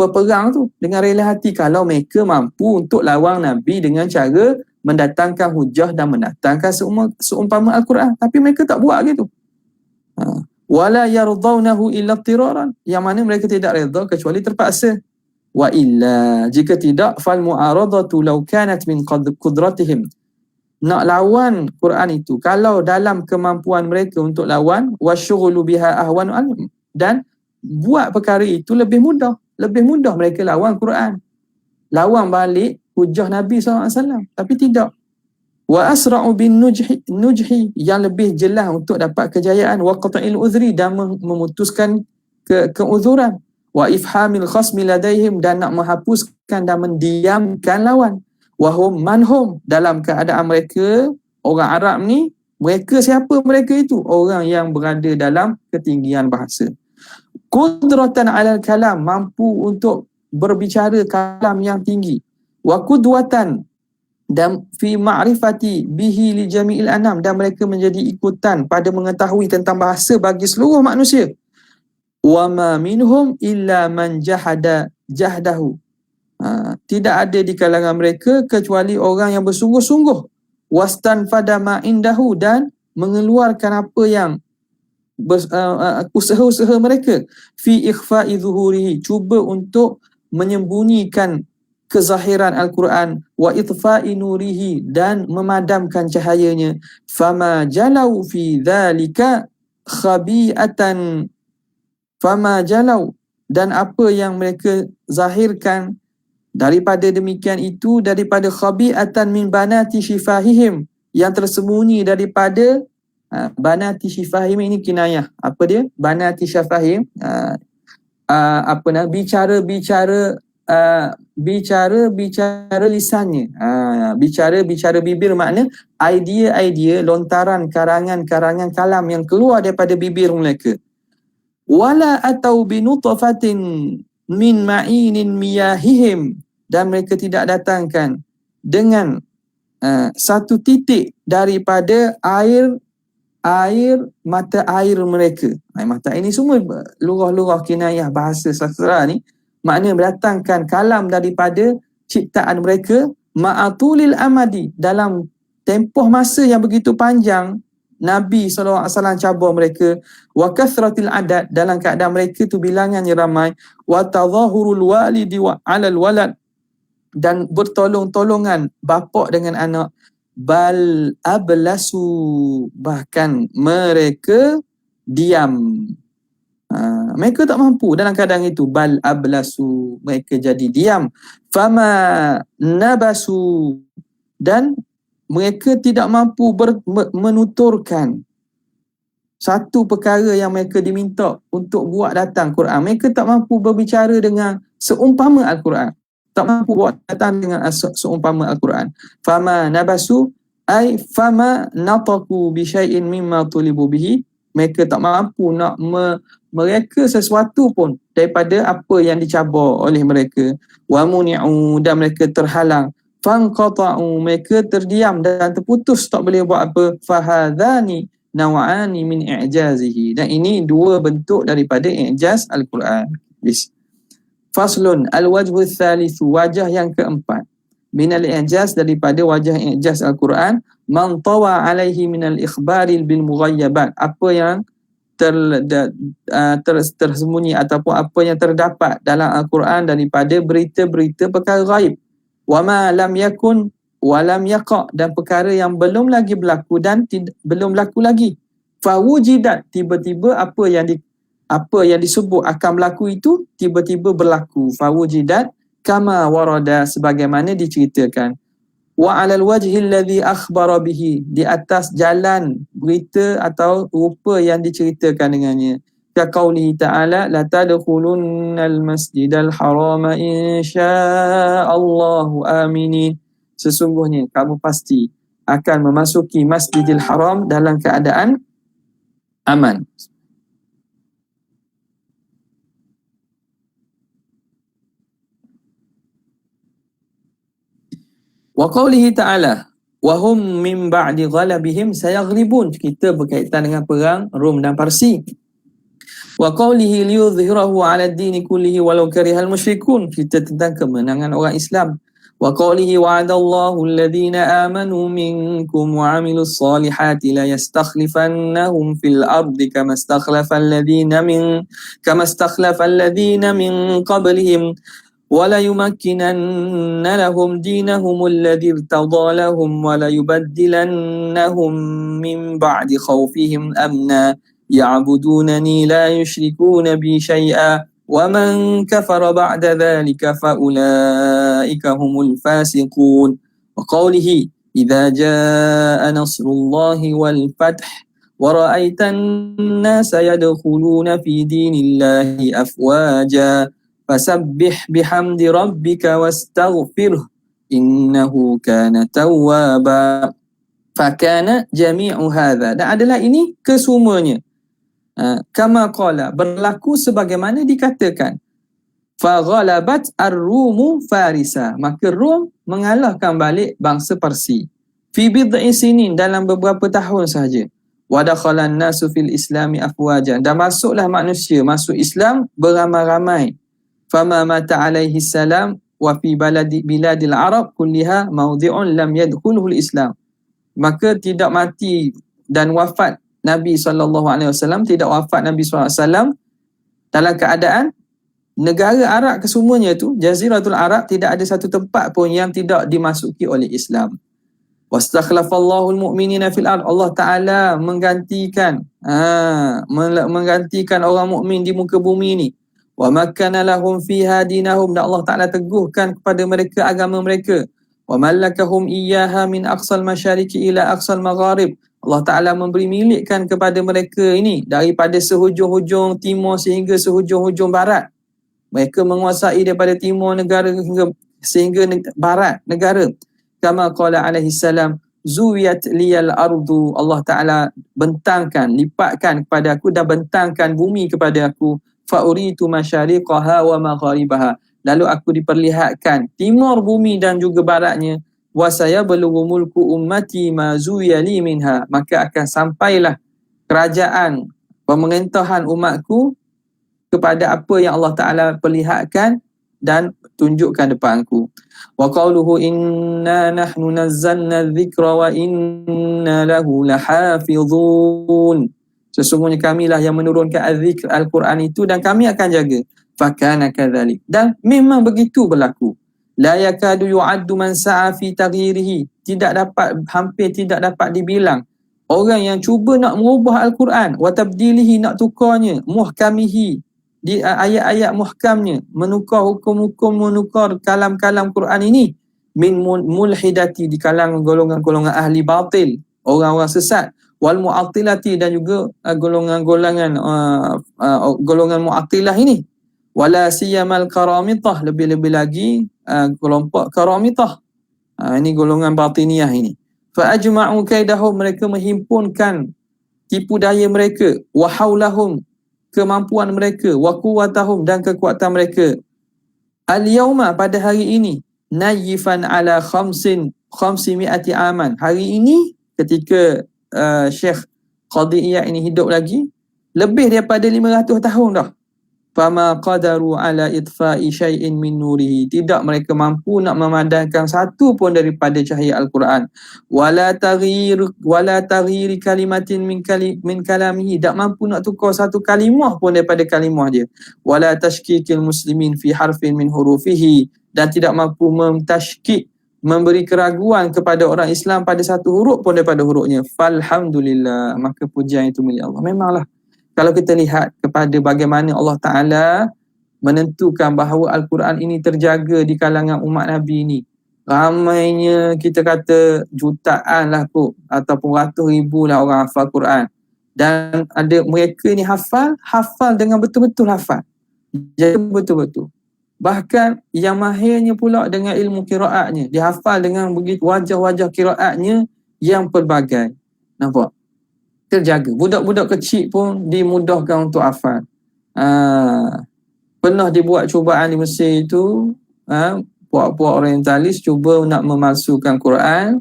berperang tu dengan rela hati kalau mereka mampu untuk lawan Nabi dengan cara mendatangkan hujah dan mendatangkan seumpama Al-Quran. Tapi mereka tak buat gitu. Wala yardawnahu illa tiraran, yang mana mereka tidak redha kecuali terpaksa. Wa illa, jika tidak, fal mu'aradatu law kanat min qudratihim, nak lawan Quran itu kalau dalam kemampuan mereka untuk lawan, wasyughulu biha ahwanu alim, dan buat perkara itu lebih mudah mereka lawan Quran, lawan balik hujah Nabi SAW. Tapi tidak. Wa asra'u bin nujhi, yang lebih jelas untuk dapat kejayaan, wa qat'il uzri, dan memutuskan keuzuran, wa ifhamil khasmi ladaihim, dan nak menghapuskan dan mendiamkan lawan, wa hum manhum, dalam keadaan mereka orang Arab ni, mereka siapa mereka itu? Orang yang berada dalam ketinggian bahasa. Qudratan alal kalam, mampu untuk berbicara kalam yang tinggi. Wa qudwatan, dan fi ma'rifati bihi li jami'il anam, dan mereka menjadi ikutan pada mengetahui tentang bahasa bagi seluruh manusia. Wa ma minhum illa man jahdahu, tidak ada di kalangan mereka kecuali orang yang bersungguh-sungguh, wastanfada ma indahu, dan mengeluarkan apa yang usaha-usaha mereka, fi ikhfa'i zuhurihi, cuba untuk menyembunyikan kezahiran Al-Quran, wa itfa'i nurihi, dan memadamkan cahayanya. Fama jalau fi dhalika khabi'atan, fama jalau, dan apa yang mereka zahirkan daripada demikian itu, daripada khabi'atan min banati shifahihim, yang tersembunyi daripada banati shifahim, ini kinayah. Apa dia? Banati shifahim, bicara lisannya, bicara bibir, makna idea, lontaran karangan kalam yang keluar daripada bibir mereka. Wala atau binutfatin min ma'inin miyahihim, dan mereka tidak datangkan dengan satu titik daripada mata air mereka. Mata air ni semua lurah-lurah kinayah bahasa sastra ni, makna mendatangkan kalam daripada ciptaan mereka, ma'atulil amadi, dalam tempoh masa yang begitu panjang Nabi SAW cabar mereka, wa kathratil adad, dalam keadaan mereka tu bilangannya ramai, wa tadhahurul walidi wa alal walad, dan bertolong-tolongan bapa dengan anak, bal ablasu, bahkan mereka diam. Mereka tak mampu dalam keadaan itu, bal ablasu, mereka jadi diam. Fama nabasu, dan mereka tidak mampu menuturkan satu perkara yang mereka diminta untuk buat datang Quran. Mereka tak mampu berbicara dengan seumpama Al-Quran, tak mampu buat datang dengan seumpama Al-Quran. Fama nabasu ay fama nataku bi syai'in mimma tulibu bihi, mereka tak mampu nak mereka sesuatu pun daripada apa yang dicabar oleh mereka. Wa muni'u, dan mereka terhalang. Fanqata'u, mereka terdiam dan terputus, tak boleh buat apa. Fahadhani naw'ani min i'jazihi, dan ini dua bentuk daripada i'jaz Al-Quran. Faslun al-wajhu thalithu, wajah yang keempat, minal i'jaz, daripada wajah i'jaz Al-Quran, man tawa alaihi minal ikhbari bil mughayyabat, apa yang tersembunyi ataupun apa yang terdapat dalam Al-Quran daripada berita-berita perkara ghaib. Wa ma lam yakun wa lam yaqa, dan perkara yang belum lagi berlaku dan belum berlaku lagi. Fa wujidat, tiba-tiba apa yang disebut akan berlaku itu tiba-tiba berlaku. Fa wujidat kama warada, sebagaimana diceritakan. Wa 'alal wajhi alladhi akhbara bihi, di atas jalan berita atau rupa yang diceritakan dengannya. Ka qaulihi ta'ala, la tadkhulunnal masjidal harama insya'allahu aminin, sesungguhnya kamu pasti akan memasuki Masjidil Haram dalam keadaan aman. Wa qawlihi ta'ala, wa hum min ba'di ghalabihim sayaghlibun, kita berkaitan dengan perang Rom dan Parsi. Wa qawlihi liyudhhirahu 'ala ad-dini kullihi walau karihal musyrikun, kita tentang kemenangan orang Islam. Wa qawlihi wa'adallahu alladhina amanu minkum wa 'amilus solihati la yastakhlifannahum fil ardi kama istakhlafa alladhina min qablihim وَلَا يُمَكِّنَنَّ لَهُمْ دِينَهُمُ الَّذِي ارْتَضَى لَهُمْ وَلَا يُبَدِّلَنَّهُمْ مِنْ بَعْدِ خَوْفِهِمْ أَمْنًا يَعْبُدُونَنِي لَا يُشْرِكُونَ بِي شَيْئًا وَمَنْ كَفَرَ بَعْدَ ذَلِكَ فَأُولَئِكَ هُمُ الْفَاسِقُونَ. وَقَوْلِهِ إِذَا جَاءَ نَصْرُ اللَّهِ وَالْفَتْحُ وَرَأَيْتَ النَّاسَ يَدْخُلُونَ فِي دِينِ اللَّهِ أَفْوَاجًا فَسَبِّحْ بِحَمْدِ رَبِّكَ وَاسْتَغْفِرْهُ إِنَّهُ كَانَ تَوَّابًا. فَكَانَ جَمِيعُ هَذَا, dan adalah ini kesemuanya. Kama qala, berlaku sebagaimana dikatakan. فَغَلَبَتْ الرُّومُ فَارِسًا, maka Rom mengalahkan balik bangsa Parsi. فِي بِضْعِ سِنِينَ, dalam beberapa tahun sahaja. وَدَخَلَ النَّاسُ فِي الْإِسْلَامِ أَفْوَاجًا, dan masuklah manusia masuk Islam beramai-ramai. فَمَا مَاتَ عَلَيْهِ السَّلَامُ وَفِي بِلَادِ الْعَرَبِ كُلِّهَا مَوْضِعٌ لَمْ يَدْخُلْهُ الْإِسْلَامُ, maka tidak mati dan wafat Nabi SAW, tidak wafat Nabi SAW dalam keadaan negara Arab kesemuanya tu, Jaziratul Arab, tidak ada satu tempat pun yang tidak dimasuki oleh Islam. وَاسْتَخْلَفَ الْمُؤْمِنِينَ فِي الْأَرْضِ, Allah Ta'ala menggantikan orang mukmin di muka bumi ini. وَمَكَّنَ لَهُمْ فِيهَا دِينَهُمْ, dan Allah Ta'ala teguhkan kepada mereka agama mereka. وَمَلَّكَهُمْ إِيَّاهَا مِنْ أَقْصَى الْمَشَارِقِ إِلَى أَقْصَى الْمَغَارِبِ, Allah Ta'ala memberi milikkan kepada mereka ini daripada sehujung-hujung timur sehingga sehujung-hujung barat. Mereka menguasai daripada timur negara sehingga barat negara. Kama qala alaihi salam, zuwiyat liyal ardu, Allah Ta'ala bentangkan, lipatkan kepada aku dan bentangkan bumi kepada aku. Fa'uritu masyariqaha wa magharibaha, lalu aku diperlihatkan timur bumi dan juga baratnya. Wa sayablugu mulku ummati ma zuwiya li minha, maka akan sampailah kerajaan pemerintahan umatku kepada apa yang Allah Ta'ala perlihatkan dan tunjukkan depan aku. Wa qawluhu inna nahnu nazzalna dzikra wa inna lahu lahafizun, sesungguhnya kamilah yang menurunkan az-zikr Al-Quran itu dan kami akan jaga. Fakana kadzalik, dan memang begitu berlaku. La yakadu yu'addu man sa'a fi taghyirihi, hampir tidak dapat dibilang orang yang cuba nak mengubah Al-Quran, wa tabdilihi, nak tukarnya, muhkamihi, di ayat-ayat muhkamnya, menukar hukum-hukum, menukar kalam-kalam Quran ini, min mulhidati, di kalangan golongan-golongan ahli batil, orang-orang sesat, wal mu'attilati, dan juga golongan mu'attilah ini, wala siyamal karamitah, lebih-lebih lagi kelompok karamitah, ini golongan batiniyah ini. Fa ajma'u kaidahum, mereka menghimpunkan tipu daya mereka, wa haulahum, kemampuan mereka, wa quwwatahum, dan kekuatan mereka. Al-yawma, pada hari ini, nayifan ala khamsimi'ati aman. Hari ini ketika Syekh Qadi Iyad ini hidup lagi, lebih daripada 500 tahun dah. Fama qadaru ala itfa'i syai'in min nurihi. Tidak mereka mampu nak memadamkan satu pun daripada cahaya Al-Quran. Wala taghyir kalimatin min kalamihi. Tak mampu nak tukar satu kalimah pun daripada kalimah dia. Wala tashkikil muslimin fi harfin min hurufihi. Dan tidak mampu mentashkik, memberi keraguan kepada orang Islam pada satu huruf pun daripada hurufnya. Falhamdulillah. Maka pujian itu milik Allah. Memanglah, kalau kita lihat kepada bagaimana Allah Ta'ala menentukan bahawa Al-Quran ini terjaga di kalangan umat Nabi ini. Ramainya, kita kata jutaan lah kot, ataupun ratus ribu lah orang hafal Quran. Dan ada mereka ni hafal dengan betul-betul hafal. Jadi betul-betul. Bahkan yang mahirnya pula dengan ilmu kiraatnya. Dia hafal dengan begitu wajah-wajah kiraatnya yang pelbagai. Nampak? Terjaga. Budak-budak kecil pun dimudahkan untuk hafal. Pernah dibuat cubaan di Mesir itu, puak-puak orientalis cuba nak memalsukan Quran.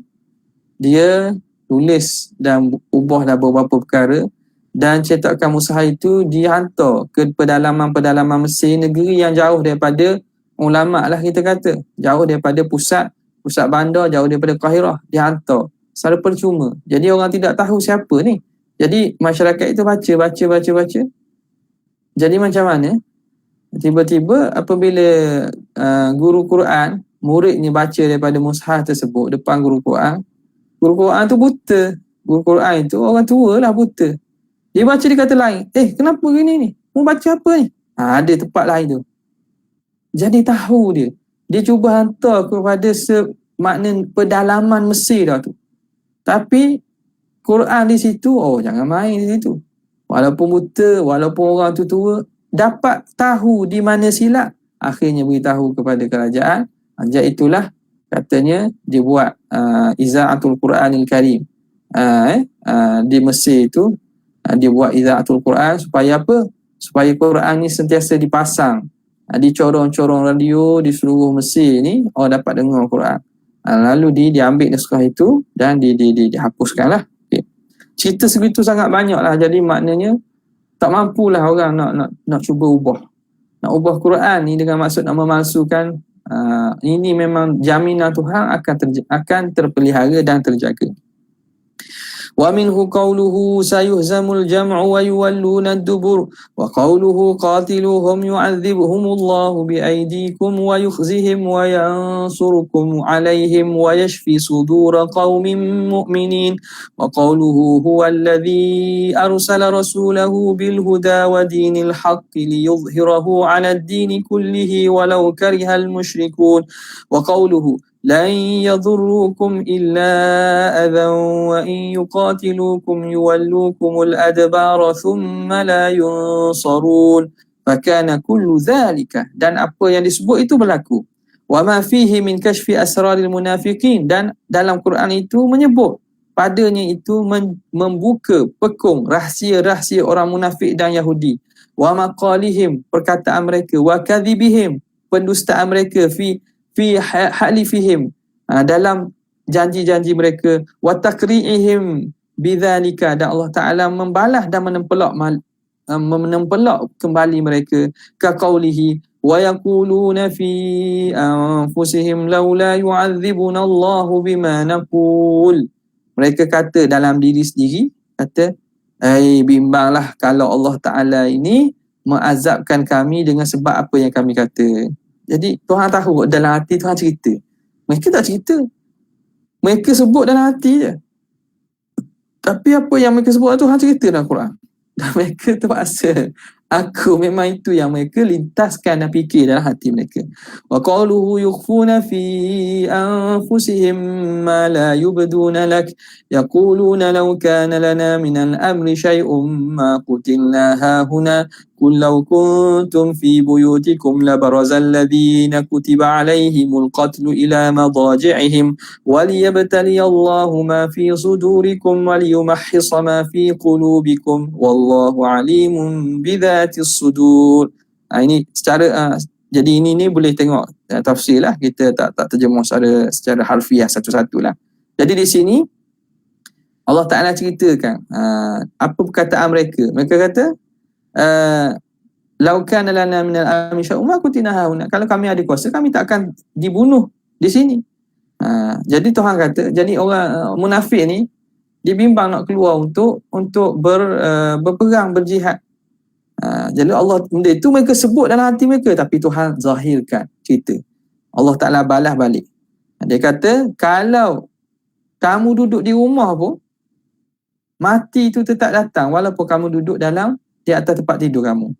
Dia tulis dan ubah beberapa perkara, dan cetakan mushaf itu dihantar ke pedalaman-pedalaman Mesir, negeri yang jauh daripada ulama lah kita kata, jauh daripada pusat bandar, jauh daripada Kahirah, dihantar secara percuma. Jadi orang tidak tahu siapa ni. Jadi masyarakat itu baca. Jadi macam mana? Tiba-tiba apabila guru Quran, muridnya baca daripada mushaf tersebut depan guru Quran tu buta. Guru Quran itu orang tua lah, buta. Dia baca di kata lain. Kenapa gini ni? Mau baca apa ni? Ada tempat lain tu. Jadi tahu dia. Dia cuba hantar kepada makna pedalaman Mesir dah tu. Tapi Quran di situ, jangan main di situ. Walaupun buta, walaupun orang tu tua, dapat tahu di mana silap. Akhirnya beritahu kepada kerajaan. Jadi itulah katanya dia buat Iza'atul Quranil Karim. Di Mesir itu, dia buat Iza'atul Quran supaya apa? Supaya Quran ni sentiasa dipasang di corong-corong radio di seluruh Mesir ni, orang dapat dengar Quran. Lalu diambil naskah itu dan dihapuskanlah. Cerita segitu sangat banyak lah. Jadi maknanya tak mampulah orang nak cuba ubah. Nak ubah Quran ni dengan maksud nak memalsukan. Ini memang jaminan Tuhan akan terpelihara dan terjaga. ومنه قوله سيهزم الجمع ويولون الدبر وقوله قاتلوهم يعذبهم الله بأيديكم ويخزهم وينصركم عليهم ويشفي صدور قوم مؤمنين وقوله هو الذي أرسل رسوله بالهدى ودين الحق ليظهره على الدين كله ولو كره المشركون وقوله لن يضروكم إلا أذى وإن يقاتلوكم يولوكم الأدبار ثم لا ينصرون فكان كل ذلك. Dan apa yang disebut itu berlaku. وما فيه من كشف أسرار المنافقين. Dan dalam Quran itu menyebut padanya itu membuka pekung rahsia-rahsia orang munafik dan Yahudi. ومقالهم, perkataan mereka. وكذبهم, pendustaan mereka. fi halifihim, dalam janji-janji mereka. Wa takri'ihim bidzalika, dan Allah Ta'ala membalas dan menempelak kembali mereka. Ka qawlihi wa yaquluna fi anfusihim laula yu'adzibuna Allahu bima naqul. Mereka kata dalam diri sendiri, kata, bimbanglah kalau Allah Ta'ala ini mengazabkan kami dengan sebab apa yang kami kata. Jadi Tuhan tahu dalam hati Tuhan cerita. Mereka tak cerita. Mereka sebut dalam hati je. Tapi apa yang mereka sebut Tuhan cerita dalam Quran. Dan mereka terpaksa. Aku memang itu yang mereka lintaskan dan fikir dalam hati mereka. Wa qaluhu yukhfuna fi anfusihim ma la yubduna lak yaquluna law kana lana min al-amri shay'un ma qutilna hahuna قل لو كنتم في بيوتكم لبرز الذين كتب عليهم القتل إلى مضاجعهم وليبتلي الله ما في صدوركم وليمحص ما في قلوبكم والله عليم بذات dhatis sudur. Ini secara jadi ini boleh tengok tafsir lah, kita tak terjemuh secara harfiah satu-satu lah. Jadi di sini Allah Ta'ala ceritakan apa perkataan mereka. Mereka kata lau kana lana minal amri syai'un ma kunna hauna. Kalau kami ada kuasa, kami tak akan dibunuh di sini. Jadi Tuhan kata, jadi orang munafik ni dibimbang nak keluar untuk berperang, berjihad. Jadi Allah, benda itu mereka sebut dalam hati mereka, tapi Tuhan zahirkan cerita. Allah Ta'ala balas balik. Dia kata, kalau kamu duduk di rumah pun, mati itu tetap datang walaupun kamu duduk di atas tempat tidur kamu.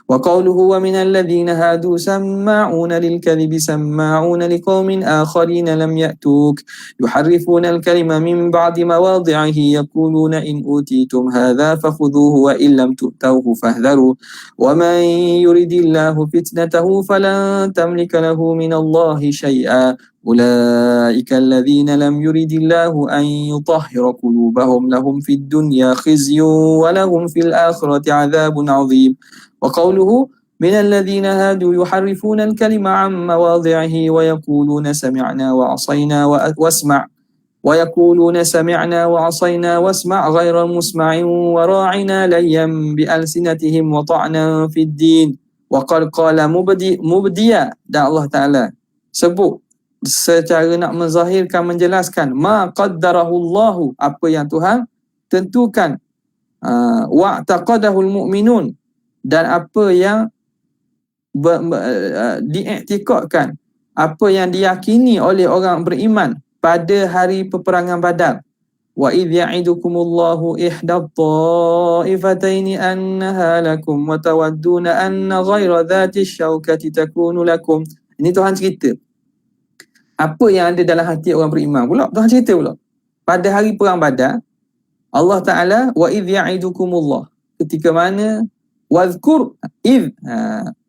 Wa qawluhu wa minal ladzina hadu samma'una lil kadhibi samma'una liqaumin akharina lam ya'tuk yuharrifuna al kalima min ba'di mawadhi'ihi yaquluna in utitum hadha fakhudhuhu wa in lam tu'tawhu fahdharu wa man yuridillahu fitnatahu falan tamlika lahu minallahi syai'a ulaika alladhina lam yuridillahu an yutahhira qulubahum lahum fid dunya khizyun wa lahum fil akhirati 'adzabun 'adzim. Wa qawluhu minal ladzina hadu yuharrifuna al-kalima 'an mawadhi'ihi wa yaquluna sami'na wa 'asayna wasma' wa yaquluna sami'na wa 'asayna wasma' ghayra musma'in wa ra'ina layyan bi alsinatihim wa ta'na fid din. Wa qala mubdiya, dan Allah Ta'ala sebut secara nak menzahirkan, menjelaskan ma qaddarahullahu, apa yang Tuhan tentukan, wa taqadahul mu'minun, dan apa yang diiktikadkan, apa yang diyakini oleh orang beriman pada hari peperangan Badar. Wa idh ya'idukumullahu ihdat ta'ifataini annaha lakum wa tawadduna anna ghayra dhati syaukati takunu lakum. Ini Tuhan cerita apa yang ada dalam hati orang beriman pula. Tuhan cerita pula pada hari perang Badar, Allah Ta'ala wa idh ya'idukumullah, ketika mana wadhkur idh,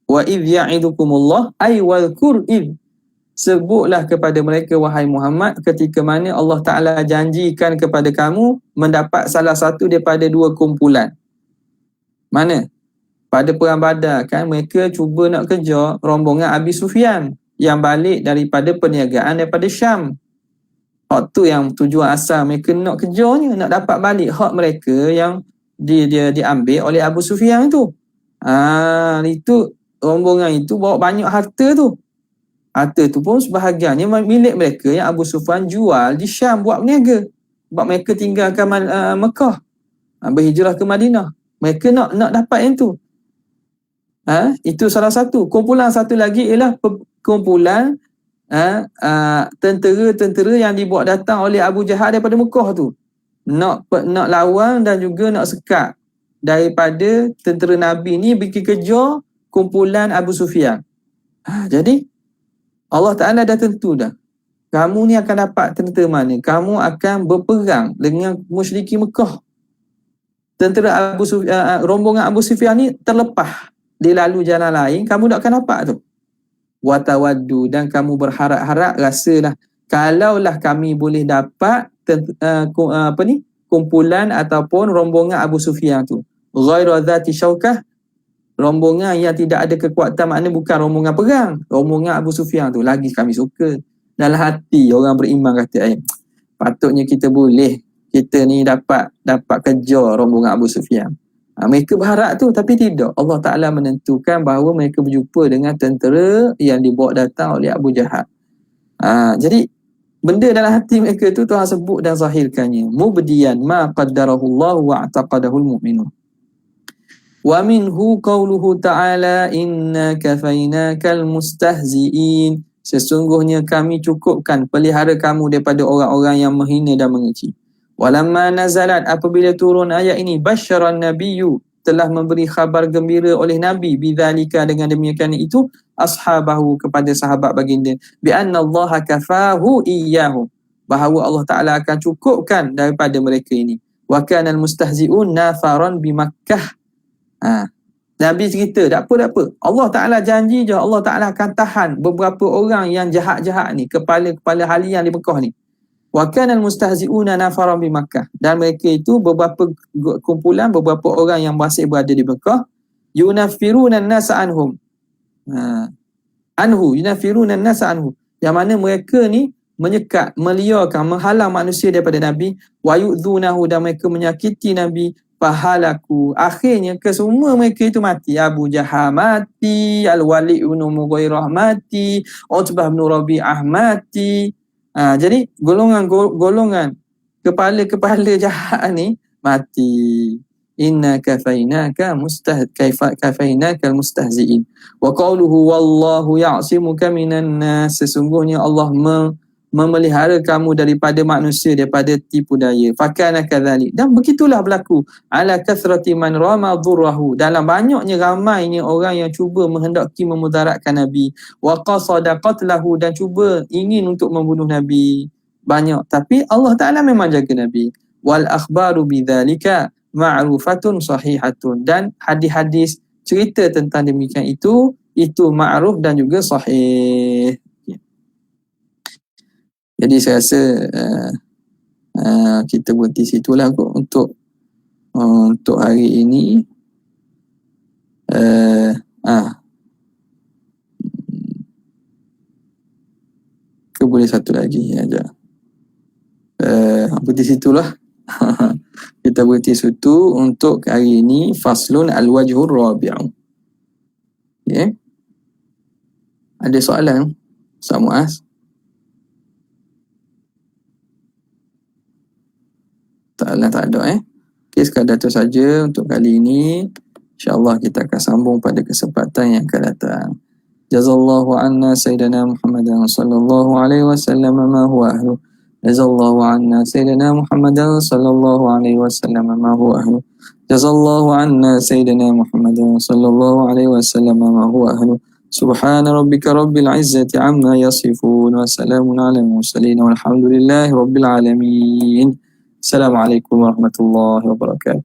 wa idh ya'idukumullah ay wadhkur idh, sebutlah kepada mereka wahai Muhammad ketika mana Allah Ta'ala janjikan kepada kamu mendapat salah satu daripada dua kumpulan. Mana? Pada perang Badar kan, mereka cuba nak kejar rombongan Abi Sufyan yang balik daripada perniagaan daripada Syam. Hak tu yang tujuan asal mereka nak kejarnya, nak dapat balik hak mereka yang dia diambil oleh Abu Sufyan itu. Itu rombongan itu bawa banyak harta tu. Harta tu pun sebahagiannya milik mereka yang Abu Sufyan jual di Syam buat berniaga. Sebab mereka tinggalkan Mekah, berhijrah ke Madinah. Mereka nak dapat yang tu. Itu salah satu. Kumpulan satu lagi ialah kumpulan tentera-tentera yang dibuat datang oleh Abu Jahal daripada Mekah tu, nak lawan dan juga nak sekat daripada tentera Nabi ni pergi kejar kumpulan Abu Sufyan. Jadi Allah Ta'ala dah tentu dah, kamu ni akan dapat tentera mana, kamu akan berperang dengan musyriki Mekah. Tentera rombongan Abu Sufyan ni terlepas, dia lalu jalan lain, kamu tak akan dapat tu. Watawaddu, dan kamu berharap-harap, rasalah kalaulah kami boleh dapat kumpulan ataupun rombongan Abu Sufyan tu, ghairu dzati syaukah, rombongan yang tidak ada kekuatan, maknanya bukan rombongan perang, rombongan Abu Sufyan tu lagi kami suka. Dalam hati orang beriman kata, patutnya kita ni dapat kejar rombongan Abu Sufyan. Mereka berharap tu, tapi tidak. Allah Ta'ala menentukan bahawa mereka berjumpa dengan tentera yang dibawa datang oleh Abu Jahal. Jadi benda dalam hati mereka tu Tuhan sebut dan zahirkannya. Mubdiyan ma qaddarahullahu wa a'taqadahul mu'minun. Wa minhu qawluhu ta'ala inna kafainakal mustahzi'in. Sesungguhnya kami cukupkan pelihara kamu daripada orang-orang yang menghina dan mengeji. Walamma nazalat, apabila turun ayat ini, basyaran nabiyyu, telah memberi khabar gembira oleh Nabi, bidzalika, dengan demikian itu, ashabahu, kepada sahabat baginda, bi anna Allah kafahu iyyahu, bahawa Allah Ta'ala akan cukupkan daripada mereka ini. Wa kana al-mustahzi'un nafaran bi Makkah. Nabi cerita, tak apa. Allah Ta'ala janji je, Allah Ta'ala akan tahan beberapa orang yang jahat-jahat ni, kepala-kepala halian di Mekah ni. Wa kana al-mustahzi'una nafaran bi Makkah, dan mereka itu beberapa kumpulan, beberapa orang yang masih berada di Mekah, yunaffiruna an-nasa anhum. Anhu yunaffiruna an-nasa anhu. Yang mana mereka ni menyekat, meliarkan, menghalang manusia daripada Nabi, wa yu'dhunahu, dan mereka menyakiti Nabi, fahalaku. Akhirnya kesemua mereka itu mati. Abu Jahal mati, Al-Walid bin Mughirah mati, Utbah bin Rabi'ah mati. Jadi golongan kepala-kepala jahat ni mati. Inna kafainaka kafainaka almustahzi'in. Wa qawluhu wallahu ya'simuka minan nas. Sesungguhnya Allah memelihara kamu daripada manusia, daripada tipu daya. Fakana kadzalik, dan begitulah berlaku ala kathrati man rama dhurrahu, dalam banyaknya ramainya orang yang cuba menghendaki memudaratkan Nabi, wa qasada qatlahu, dan cuba ingin untuk membunuh Nabi banyak, tapi Allah Taala memang jaga Nabi. Wal akhbaru bidzalika ma'rufatun sahihatun, dan hadis-hadis cerita tentang demikian itu ma'ruf dan juga sahih. Jadi saya rasa kita berhenti situlah kot untuk hari ini. Boleh satu lagi aja. Berhenti situlah. Kita berhenti situ untuk hari ini. Faslun al-wajhur rabi'u. Okay. Ada soalan? Ustaz Muaz? Tak ada. Okay, sekadar itu saja untuk kali ini. InsyaAllah kita akan sambung pada kesempatan yang akan datang. Jazallahu anna Sayyidina Muhammadan sallallahu alaihi wasallam ma huwa ahlu. Jazallahu anna Sayyidina Muhammadan sallallahu alaihi wasallam ma huwa ahlu. Jazallahu anna Sayyidina Muhammadan sallallahu alaihi wasallam ma huwa ahlu. Subhana rabbika rabbil izzati amma yasifun, wa salamun ala al-mursalin, walhamdulillahi rabbil alamin. Assalamualaikum warahmatullahi wabarakatuh.